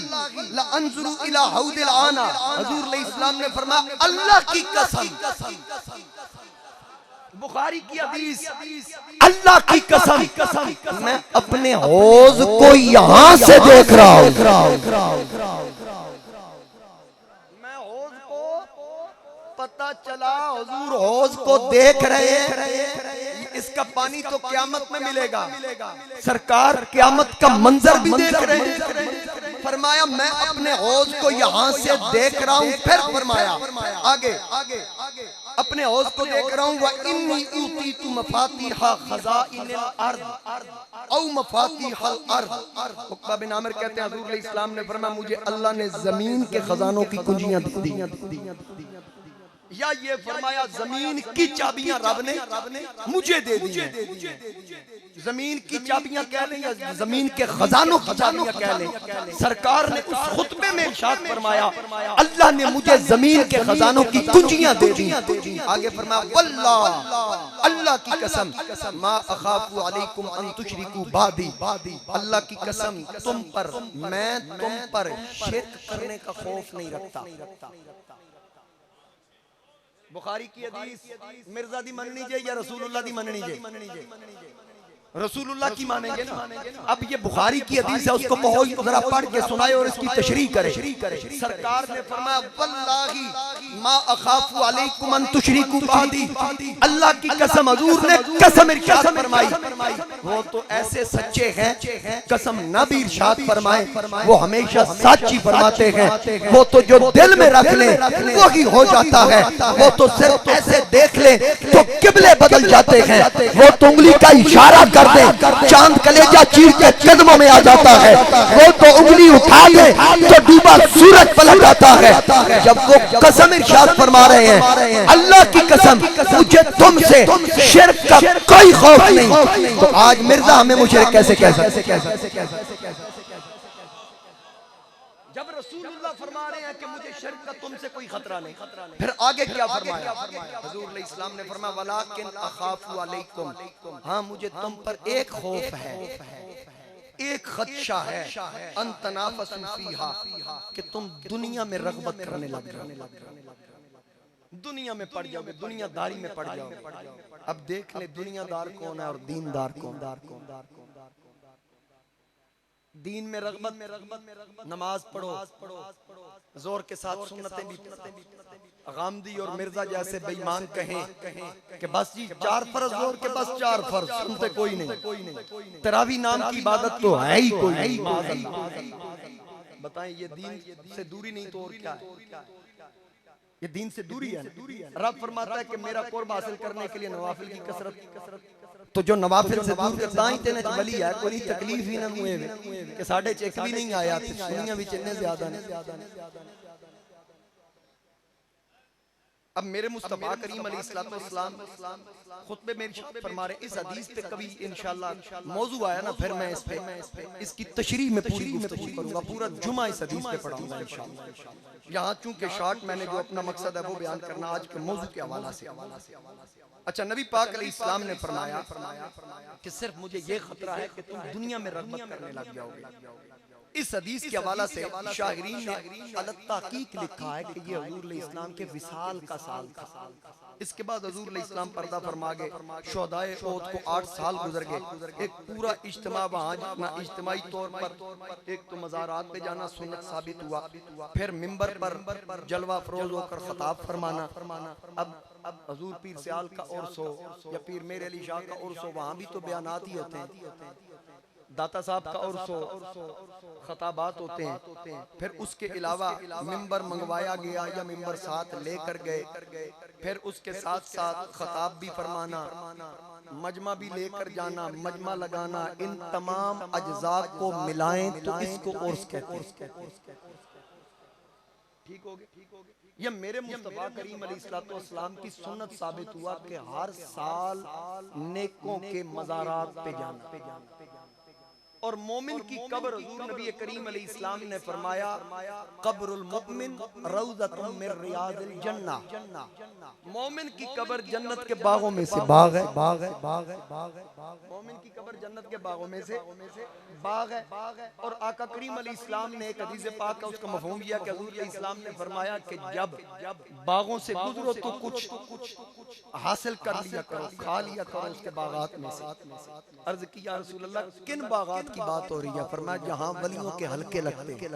ला अंजुरु इला हौदिल आना, हुजूर अलैहिस्सलाम ने फरमाया अल्लाह की कसम बुखारी की हदीस, अल्लाह की कसम मैं अपने हौज को यहां से देख रहा हूं। मैं हौज को पता चला हुजूर हौज को देख रहे हैं, इसका पानी तो क़यामत में मिलेगा। सरकार क़यामत का मंजर भी देख रहे हैं। फरमाया मैं अपने हौज को यहां से देख रहा हूं। फिर फरमाया आगे अपने हौज को देख रहा हूं, व इन्नी ऊतीतु मफातिहा खज़ाइनिल अर्द औ मफातिहल अर्द। उक़बा बिन आमिर कहते हैं हुजूर इस्लाम ने फरमाया मुझे अल्लाह ने जमीन के खजानों की कुंजियां दी, या ये फरमाया जमीन की चाबियां रब ने मुझे दे दी। जमीन की चाबियां कह लें या जमीन के खजानों की चाबियां कह लें, सरकार ने उस खुतबे में इरशाद फरमाया अल्लाह ने मुझे जमीन के खजानों की कुंजियां दे दी। आगे फरमाया वल्लाह अल्लाह की कसम मा अखाफु अलैकुम अन तुशरिकू बादी, अल्लाह की कसम तुम पर मैं तुम पर शिर्क करने का खौफ नहीं रखता। बुखारी की हदीस, मिर्जा दी मननी जे या रसूलुल्लाह दी मननी जे? रसूलुल्लाह की मानेंगे ना। अब ये बुखारी की हदीस है, उसको कहो जरा पढ़ के सुनाए और इसकी तशरीह करे। सरकार ने फरमाया वल्लाही मा अखाफु अलैकुम अन तुशरिकू बादी, अल्लाह की कसम हुजूर ने कसम इरशाद फरमाई, वो तो ऐसे सच्चे हैं कसम न भी इरशाद फरमाए वो हमेशा सच ही फरमाते हैं। वो तो जो दिल में रख ले वही हो जाता है, वो तो सिर्फ ऐसे देख ले तो किबले बदल जाते हैं, वो तो उंगली का इशारा कर दे चांद कलेजा चीर के कदमों में आ जाता है, वो तो उंगली उठा दे तो डूबा सूरज पलट जाता है। जब वो कसम इरशाद फरमा रहे हैं अल्लाह की कसम मुझे तुमसे शिर्क का कोई खौफ नहीं, तो आज मिर्जा हमें मुशरिक कैसे कह सकते? जब रसूलुल्लाह फरमा रहे हैं कि मुझे शिर्क का तुमसे कोई खतरा नहीं, फिर आगे क्या फरमाया हुजूर इस्लाम ने फरमाया वलाकिन अखाफु अलैकुम, हाँ मुझे तुम पर एक खौफ है, एक खदशा है, अन तनाफसु फीहा कि तुम दुनिया में रग़बत करने लग जाओ, दुनिया में पड़ जाओगे, दुनियादारी में पड़ जाओगे। अब देख ले दुनियादार कौन है और दीनदार कौन। दीन में रग़बत, नमाज पढ़ो जोर के साथ, सुन्नतें भी, गामदी और मिर्जा जैसे बेईमान कहें कि बस जी 4 फर्ज जोर के बस 4 फर्ज, सुनते कोई नहीं। तरावी नाम की इबादत तो है ही कोई। बताएं ये दीन से दूरी नहीं तो और क्या है? ये दीन से दूरी है। रब फरमाता है कि मेरा कुर्ब हासिल करने के लिए नवाफिल की कसरत, तो जो नवाफिल से दूर करता ही तेने वली है, कोई तकलीफ ही ना हुए कि साढ़े चेक भी नहीं आया, दुनिया भी चलने ज्यादा नहीं। अब मेरे मुस्तफा करीम अलैहिस्सलाम खुतबे में इरशाद फरमा रहे, इस हदीस पे कभी इंशाअल्लाह मौजू आया ना फिर मैं इस पे इसकी तशरीह में पूरी गुफ्तगू करूंगा, पूरा जुमा इस हदीस पे पढ़ाऊंगा इंशाअल्लाह। यहाँ चूंकि शॉर्ट मैंने जो अपना मकसद है वो बयान करना आज के मौजू के हवाला से। अच्छा, नबी पाक अलैहिस्सलाम ने फरमाया कि सिर्फ मुझे ये खतरा है कि तुम दुनिया में रग़बत करने लग जाओगे। इस हदीस के हवाला से शायरीन ने अलग तहकीक लिखा है कि ये हुजूर इस्लाम के विसाल का साल था। इसके बाद हुजूर इस्लाम पर्दा फरमा गए, शुहदाए ओहद को 8 साल गुजर गए। एक पूरा इज्तिमा वहाँ जाना इज्तिमाई तौर पर, एक तो मज़ारात पे जाना सुन्नत साबित हुआ, फिर मिंबर पर जलवा फरोज होकर खताब फरमाना। अब हुजूर पीर सियाल का उर्सो या पीर मेरे अली शाह का उर्सो, वहाँ भी तो बयानात ही होते हैं, दाता साहब का उर्सो खताबात होते हैं। फिर उसके अलावा मिंबर मंगवाया गया या मिंबर साथ लेकर गए, फिर उसके साथ साथ खताब भी फरमाना, मजमा भी लेकर जाना, मजमा लगाना, इन तमाम अज्जा को मिलाएं तो इसको उर्स कहते हैं। ठीक हो गया? ये मेरे मुस्तफा करीम अलैहिस्सलाम की सुन्नत साबित हुआ कि हर साल नेकों के मज़ारात पे जाना। और मोमिन की कब्र, हुजूर नबी करीम अलैहिस्सलाम ने फरमाया कब्रुल मुमिन रौज़तुम मिन रियादिल जन्नह, मोमिन की कब्र जन्नत के बागों में से बाग है, बाग है, बाग है, बाग है, बाग है। मोमिन की कब्र जन्नत के बागों में से बाग है। और आका करीम अलैहिस्सलाम ने एक हदीस पाक का उसका मफ़हूम किया कि हुजूर अलैहिस्सलाम ने फरमाया कि जब बागों से गुजरो तो कुछ हासिल कर लिया करो, खा लिया करो उसके बागात में से। अर्ज की या रसूल अल्लाह किन बागात की बात हो रही है? फरमाया जहाँ वलियों के हलके लगते,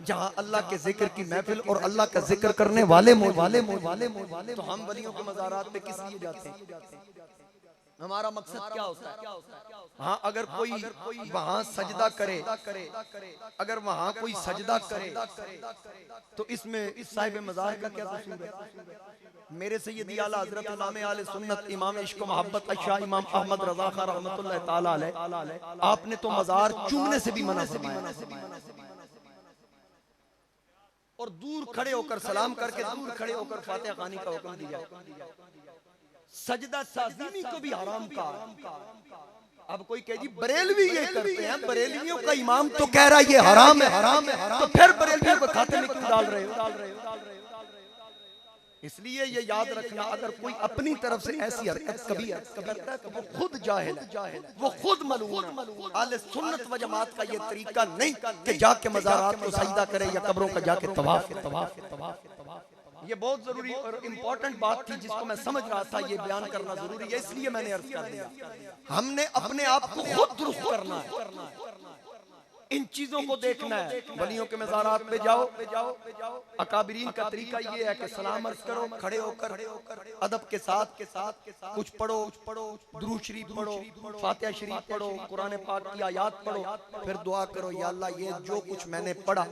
जहाँ अल्लाह के जिक्र की महफिल और अल्लाह का जिक्र करने वाले तो हम वलियों के मज़ारात पे किस लिए जाते हैं? हमारा मकसद क्या होता है? हाँ, अगर कोई वहाँ सजदा करे, अगर वहाँ कोई सजदा करे तो इसमें इस साहिब मज़ार का क्या कसूर है? मेरे सैयदी आला हज़रत इमाम आले सुन्नत इमाम इश्क मोहब्बत अशा इमाम अहमद रज़ा खां रहमतुल्लाह ताला अलैह, आपने तो मज़ार चूमने से भी मना फरमाया और दूर खड़े होकर सलाम करके दूर खड़े होकर फातिहा खानी का हुक्म दिया। सजदा ताज़ीमी को भी हराम का। अब कोई कहे जी बरेलवी ये करते हैं, बरेलवियों का इमाम तो कह रहा है ये हराम है, तो फिर बरेलवियों को खाते में क्यों डाल रहे हो? इसलिए ये याद रखना, अगर कोई अपनी तरफ से ऐसी हरकत कभी करता है तो वो खुद जाहिल है, वो खुद मलऊन है। आले सुन्नत व जमात का ये तरीका नहीं कि जाके मज़ारात को सजदा करे या कब्रों का जाके तवाफ। ये बहुत जरूरी और इम्पोर्टेंट बात थी जिसको मैं समझ रहा था ये बयान करना जरूरी है, इसलिए मैंने अर्ज कर दिया। हमने अपने आप को खुद दुरुस्त करना है, इन चीजों को देखना है। वलियों के मज़ारात पे जाओ, अकाबरीन का तरीका ये है कि सलाम अर्ज करो, खड़े होकर अदब के साथ कुछ पढ़ो, दुरूद शरीफ पढ़ो, फातिहा शरीफ पढ़ो, कुरान पाक की आयात पढ़ो, फिर दुआ करो या अल्लाह ये जो कुछ मैंने पढ़ा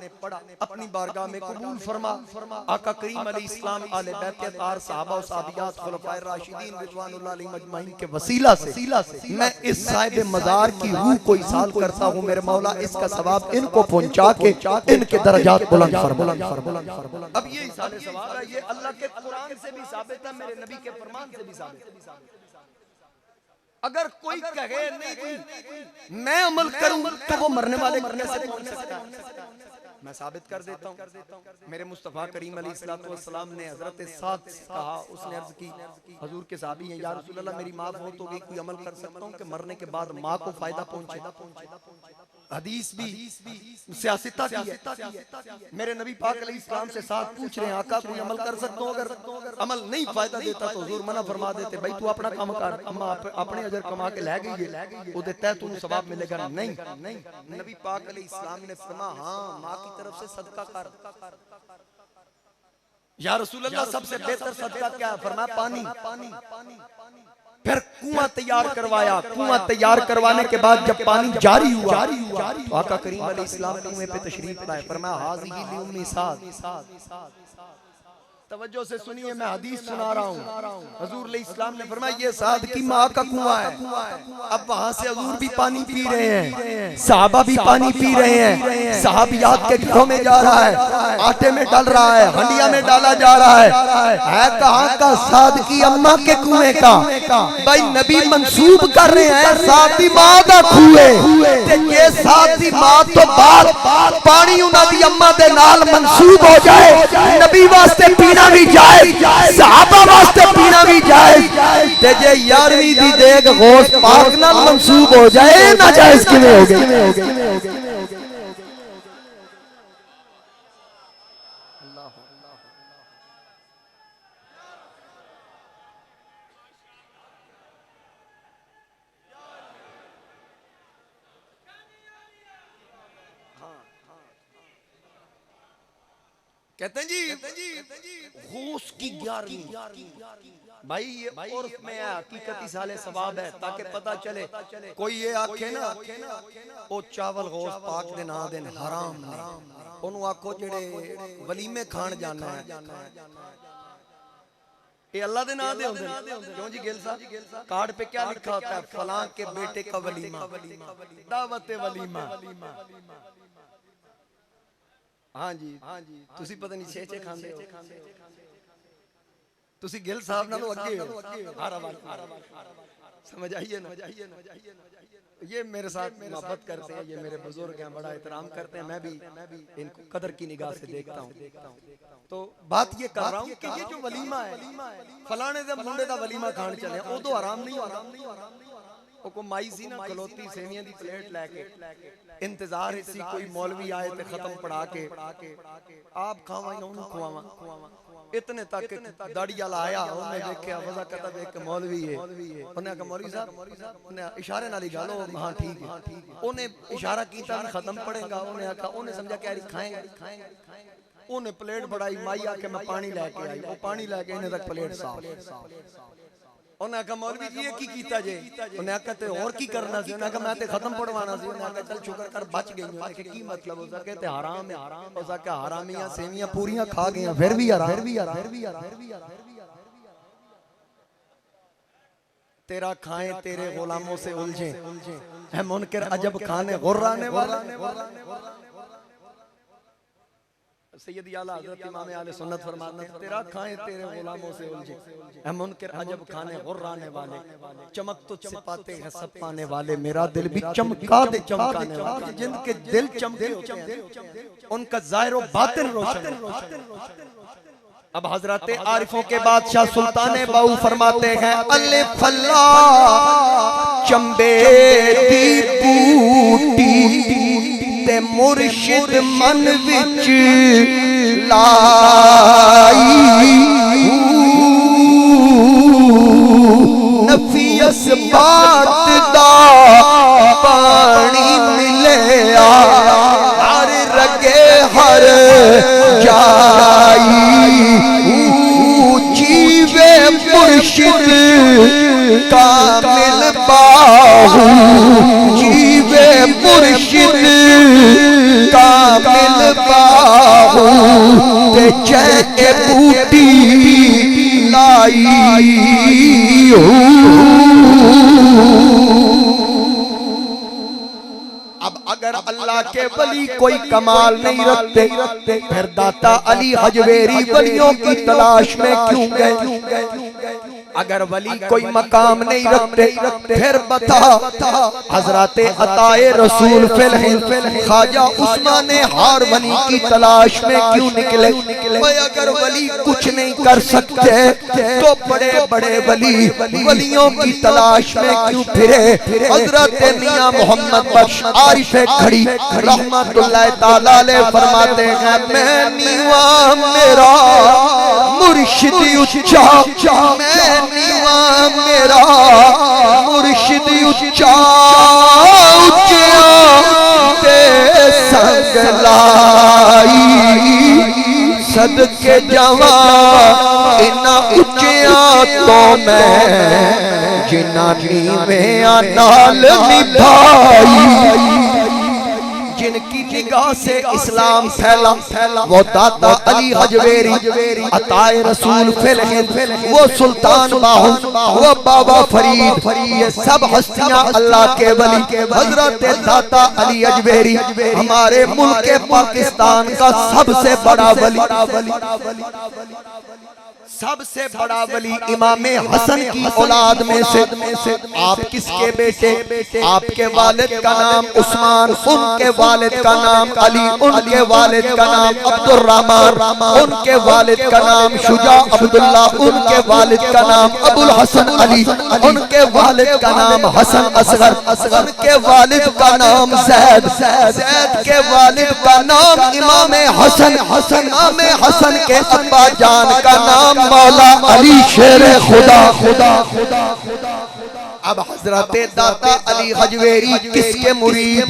अपनी बारगाह में कबूल फरमा। आका करीम अलैहिस्सलाम आले बैत अतार सहाबा और सहाबियात खुलफाए राशिदीन रिज़वानुल्लाह अलैहिम अजमईन के वसीला से मैं इस साहिब मज़ार की रूह को इसाल करता हूँ। मेरे मौला इसका सवाब इनको पहुंचा के इनके दर्जात बुलंद फरमा। अब ये इसाले सवाब है, ये अल्लाह के कुरान से भी साबित है, मेरे नबी के फरमान से भी साबित है। अगर कोई कहे नहीं मैं अमल करूं तो वो मरने वाले कैसे पहुंच सकता है? मैं साबित कर देता हूँ। मेरे मुस्तफ़ा करीम अलैहिस्सलाम ने हजरत साद से कहा, उसने अर्ज की हजूर के साहबी हैं या रसूल अल्लाह मेरी माँ बहुत हो गई, कोई अमल कर सकता हूँ कि मरने के बाद माँ को फायदा पहुंचे? हदीस भी सियासता की है। मेरे नबी पाक अलैहिस्सलाम से साथ पूछ रहे हैं आका कोई अमल कर सकता हूँ? अगर अमल नहीं फायदा देता तो हुजूर मना फरमा देते, भाई तू अपना काम कर, अम्मा अपने अजर कमा के ले गई है वो देता है तू सवाब मिलेगा। नहीं, नबी पाक अलैहिस्सलाम ने फरमाया हाँ माँ की तरफ से सदका कर। या रसूल अल्लाह सबसे बेहतर सदका क्या है? फरमाया पानी। फिर कुआं तैयार करवाया, कुआं तैयार करवाने के बाद जब पानी जारी हुआ तो आका करीम अलैहिस्सलाम कुएं पे तशरीफ लाए, फरमाया हाज़िही ली उम्मी साद। तवज्जो से सुनिए, मैं हदीस सुना रहा हूँ। हजूर अलैहिस्सलाम ने फरमाया ये साद की माँ का कुआं है। अब वहाँ से हजूर भी पानी पी रहे हैं, सहाबा भी पानी पी रहे हैं, सहाबियात के घरों में जा रहा है, आटे में डाल रहा है, हंडिया में डाला जा रहा है कहाँ का? साद की अम्मा के कुएं का। भाई नबी मंसूब कर रहे हैं साद की माँ का कुएं, ये साद की माँ तो बात पानी उन्होंने अम्मा के नाल मंसूब हो जाए, नबी वास्ते पीना भी जाए, सहाबा वास्ते पीना भी जाए, ते जे 11वीं दी देग गौस पाक नाल मंसूब हो जाए ना जायज किवें हो गई? कहते हैं जी गौस की 11वीं भाई ये उर्फ में है, हकीकत साले सवाब है, ताकि पता चले कोई ये आखे ना ओ चावल गौस पाक दे ना देन हराम नहीं, ओनू आखो जेड़े वलीमे खान जाना है ये अल्लाह दे नाम दे होंदे ने। क्यों जी गिल साहब कार्ड पे क्या लिखा होता है? फलां के बेटे का वलीमा, दावत वलीमा। हाँ जी तुसी पता नहीं छे खांदे हो, तुसी गिल साहब नालों अगे हो। समझ आइए ना? ये मेरे साथ मोहब्बत करते हैं, ये मेरे बुजुर्ग हैं, बड़ा एहतराम करते हैं, मैं भी इनको कदर की निगाह से देखता हूँ। तो बात ये कर रहा हूँ कि ये जो वलीमा है, फलाने दे मुंडे दा वलीमा खान चले, वो तो आराम नहीं हो रहा। वो को माई सी ना खलोती सेवियां दी प्लेट लेके इंतजार इसी कोई मौलवी आए ते खत्म पढ़ा के आप खावा या उन्हें खुआवा। इतने तक दाढ़ी वाला आया, उन्हें देखा वज़ा करता देख के मौलवी है, उन्हें कहा मौलवी साहब, उन्हें इशारे नाल ही गालो, हाँ ठीक है। उन्हें इशारा कीता भी खत्म पड़ेगा, उन्हें कहा, उन्हें समझा क्या खाएंगे। उन्हें प्लेट बढ़ाई, माई आके मैं पानी लेके आई, वो पानी लेके इन्हें तक प्लेट साफ। उन्हें कहा मौलवी जी ये की कीता जे, उन्हें कहा ते और की करना सी, उन्हें कहा मैं ते खत्म पढ़वाना सी। उन्हें कहा चल शुक्र कर बच गई। उन्हें कहा की मतलब हो सके ते हराम है, हो सके हरामियां सेवियां पूरियां खा गई फिर भी हराम। तेरा खाएं तेरे गुलामों से उलझे है मुनकर अजब खाने गुर्राने वाले। सैयदी आला हज़रत इमाम आले सुन्नत फरमाते हैं तेरा खाएं तेरे गुलामों से उलझे है मुनकर अजब खाने गुर्राने वाले। चमक तुझसे पाते हैं सब पाने वाले, मेरा दिल भी चमका दे चमकाने वाले। जिनके दिल चमके होते हैं उनका ज़ाहिर व बातिन रोशन। अब हजरत आरिफों के बादशाह सुल्तान बाऊ फरमाते हैं अल्ले फल्ला चंबे दी बूटी ते मुर्शिद मन विच लाई नफियस बात दा पानी मिले हर रगे हर जाई जीवे मुर्शिद कामिल बाहू जीवे मुर्शिद कामिल बाहू ते चैके बूटी लाई। अब अगर अल्लाह के वली कोई कमाल नहीं रखते फिर दाता अली हजवेरी वलियों की तलाश में क्यों गए। अगर वली कोई मकाम नहीं रखते फिर बता हजरत अताए रसूल ख्वाजा उस्मान हारवनी की तलाश में क्यों निकले। अगर वली कुछ नहीं कर सकते तो बड़े बड़े वली वलियों की तलाश में क्यों फिरे। हजरत मियां मोहम्मद बख्श आरिफे खड़ी रहमतुल्लाह ताला अलैह फरमाते हैं मैं नीवा मेरा मुर्शिद उच्चा, मैं नीवा मेरा मुर्शिद उच्चा उच्चा ते संग लाई सदके जावा इना उच्चिया तो मैं जिना नीवेया नाल निभाई। जिनकी निगाह से इस्लाम फैला वो दाता अली हजवेरी अताए रसूल वो सुल्तान बाहू वो बाबा फरीद ये सब हस्तियां अल्लाह के वली। हजरत दाता अली हजवेरी हमारे मुल्क पाकिस्तान का सबसे बड़ा वली, सबसे बड़ा वली इमाम हसन की औलाद में से आप किसके बेटे। आपके वालिद का नाम उस्मान, उनके वालिद का नाम अली, उनके वालिद का नाम अब्दुल रहमान, उनके वालिद का नाम शुजा अब्दुल्ला, उनके वालिद का नाम अबुल हसन अली, उनके वालिद का नाम हसन असगर, उनके वालिद का नाम जैद, जैद के वालिद का नाम इमाम हसन, इमाम हसन के अब्बा जान का नाम मौला अली शेर खुदा। अब हजरत दाता अली हजवेरी किसके मुरीद।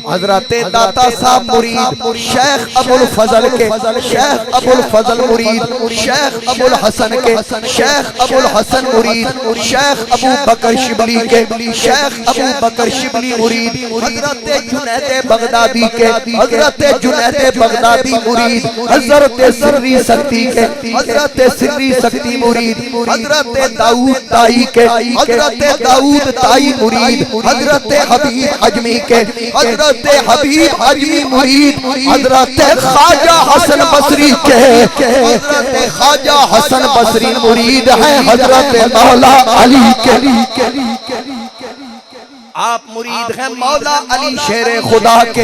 हजरत दाता साहब मुरीद शेख अबुल फजल के, शेख अबुल फजल मुरीद शेख अबुल हसन के, शेख अबुल हसन मुरीद शेख अबू बकर शिबली के, शेख अबू बकर शिबली मुरीद हजरत जुनैद बगदादी के, हजरत जुनैद बगदादी मुरीद हजरत सिर्री शक्ति के, हजरत सिर्री शक्ति मुरीद हजरत दाऊद ताई के, हजरत दाऊद ताई मुरीद हजरत हबीब अजमी के, हजरत हबीब अजमी मुरीद हजरत ख्वाजा हसन बसरी के, हजरत ख्वाजा हसन बसरी मुरीद है हजरत मौला अली के। आप मुरीद हैं मौला अली शेर खुदा के।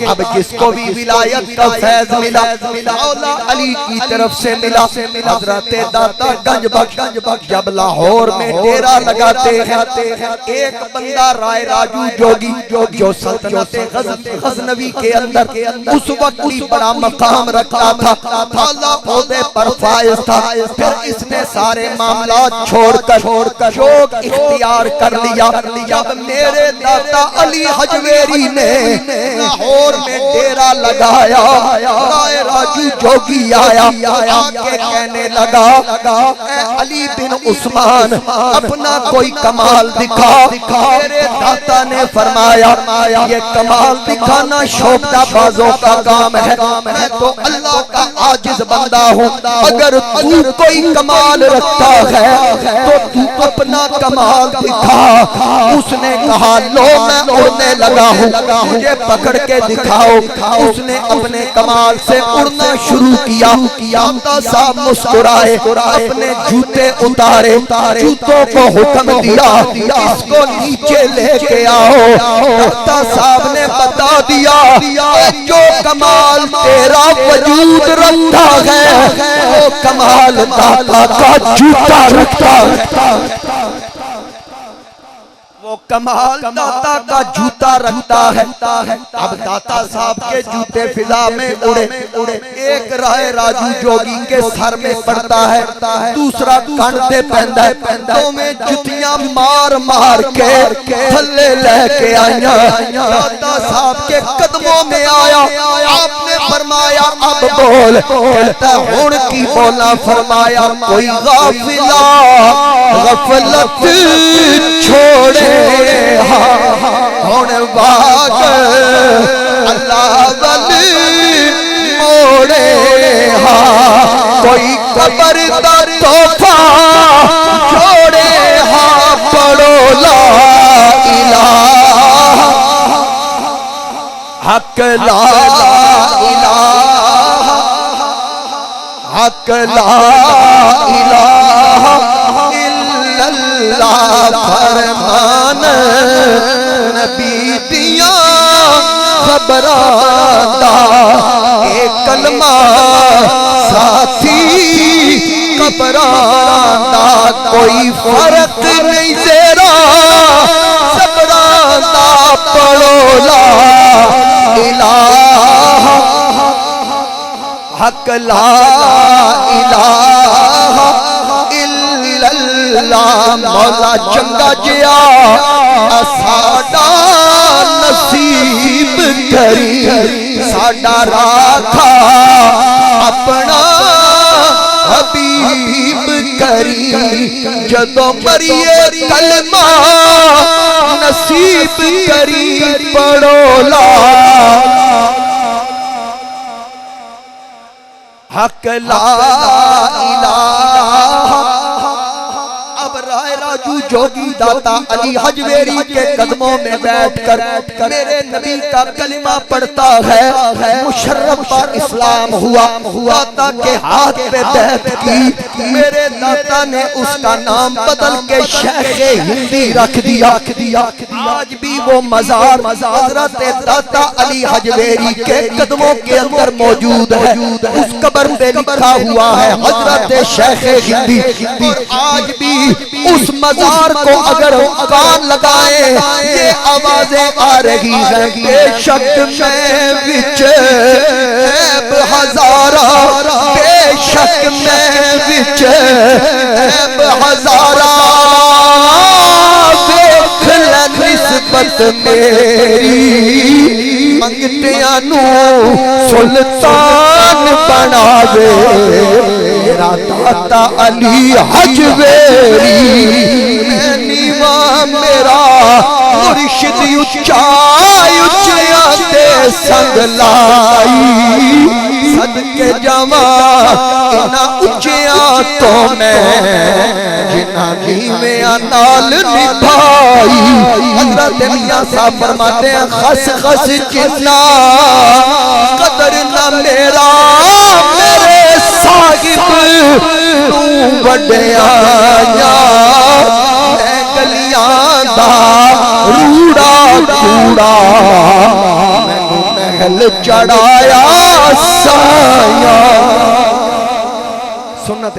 अब जिसको भी विलायत का फैज मिला मौला अली की तरफ से मिला। हजरत दाता गंज बख्श जब लाहौर में डेरा लगाते हैं, एक बंदा राय राजू जोगी जो सल्तनत गजनवी के अंदर उस वक्त भी बड़ा मकाम रखता था, मौला ओहदे पर फाइज था। फिर इसने सारे मामला छोड़कर शौक इख्तियार कर लिया। जब मेरे दाता अली हजवेरी ने लाहौर में डेरा लगाया, राय राजू जोगी आया, आके कहने लगा अली बिन उस्मान अपना कोई कमाल दिखा। मेरे दाता ने फरमाया ये कमाल दिखाना शोभताबाजों का काम है, मैं तो अल्लाह का आजिज बंदा हूँ। अगर तू कोई कमाल रखता है तो तू अपना कमाल दिखा। उसने कहा लो मैं उड़ने लगा हूँ, मुझे पकड़ के दिखाओ। उसने अपने कमाल से उड़ना शुरू किया। दाता साहब मुस्कुराए, अपने जूते उतारे, जूतों को हुक्म दिया इसको नीचे लेके आओ। दाता साहब ने बता दिया जो कमाल तेरा वजूद रखता है वो कमाल दाता का जूता रखता है, वो कमाल दाता का जूता रखता है। अब दाता साहब के जूते फिजा में उड़े, एक राय राजू जोगी के सर में पड़ता है, दूसरा कान पे पहनता है। दो में जुतियां मार मार के थल्ले लेके आया, दाता साहब के कदमों में आया। आपने फरमाया अब बोल, कहता हुण की बोला। फरमाया कोई गाफिला गफलत छोड़े हुण बाग अल्लाह वली मोड़े। कोई कबर दा तोहफा छोड़े पढ़ो ला इलाहा हक ला इलाहा हक ला इलाहा इल्लल्लाह फरमान नबी दिया खबरादा। एक कलमा साथी कबरादा, कोई फर्क नहीं तेरा सबरादा। पढ़ो ला इलाहा हक ला इलाहा इल्लल्लाह। मौला चंगा जिया साडा नसीब करी, साडा राखा अपना हबीब करी। जदों मरिए कलमा नसीब करी, पढ़ो ला हक ला इलाहा। अब राय राजू जोगी दाता अली हजवेरी के कदमों में बैठकर मेरे नबी का कलिमा पढ़ता है। मुशर्रफ पर इस्लाम हुआ, दाता के हाथ पे बैठ की। मेरे दाता ने उसका नाम बदल के शेख हिंदी रख दिया। आज भी वो मजार हजरत दाता अली हजवेरी के कदमों के अंदर मौजूद है। उस कब्र पे लिखा हुआ है हजरत शेख हिंदी। आज भी उस मजार को अगर कान लगाए ये आवाजें आ रही हैं, बेशक मैं विच ऐब हजारा, बेशक मैं विच ऐब हजारा। देख ले निस्बत मेरी मंगतियां नू सुल्तान बनावे। मेरा दाता अली हजवेरी नीवा मेरा मुर्शिद उच्चा उच्चिया ते संग लाई। सदके जावा इना उच्चिया तो मैं जिना नीवियां नाल निभाई। हज़रत मियां साहब फरमाते हैं खस खस जिन्ना कदर न मेरा मेरे साहिब तू वड्डिया। मैं गलियां दा रूड़ा कूड़ा मैनू महल चढ़ाया साया। सुन्नत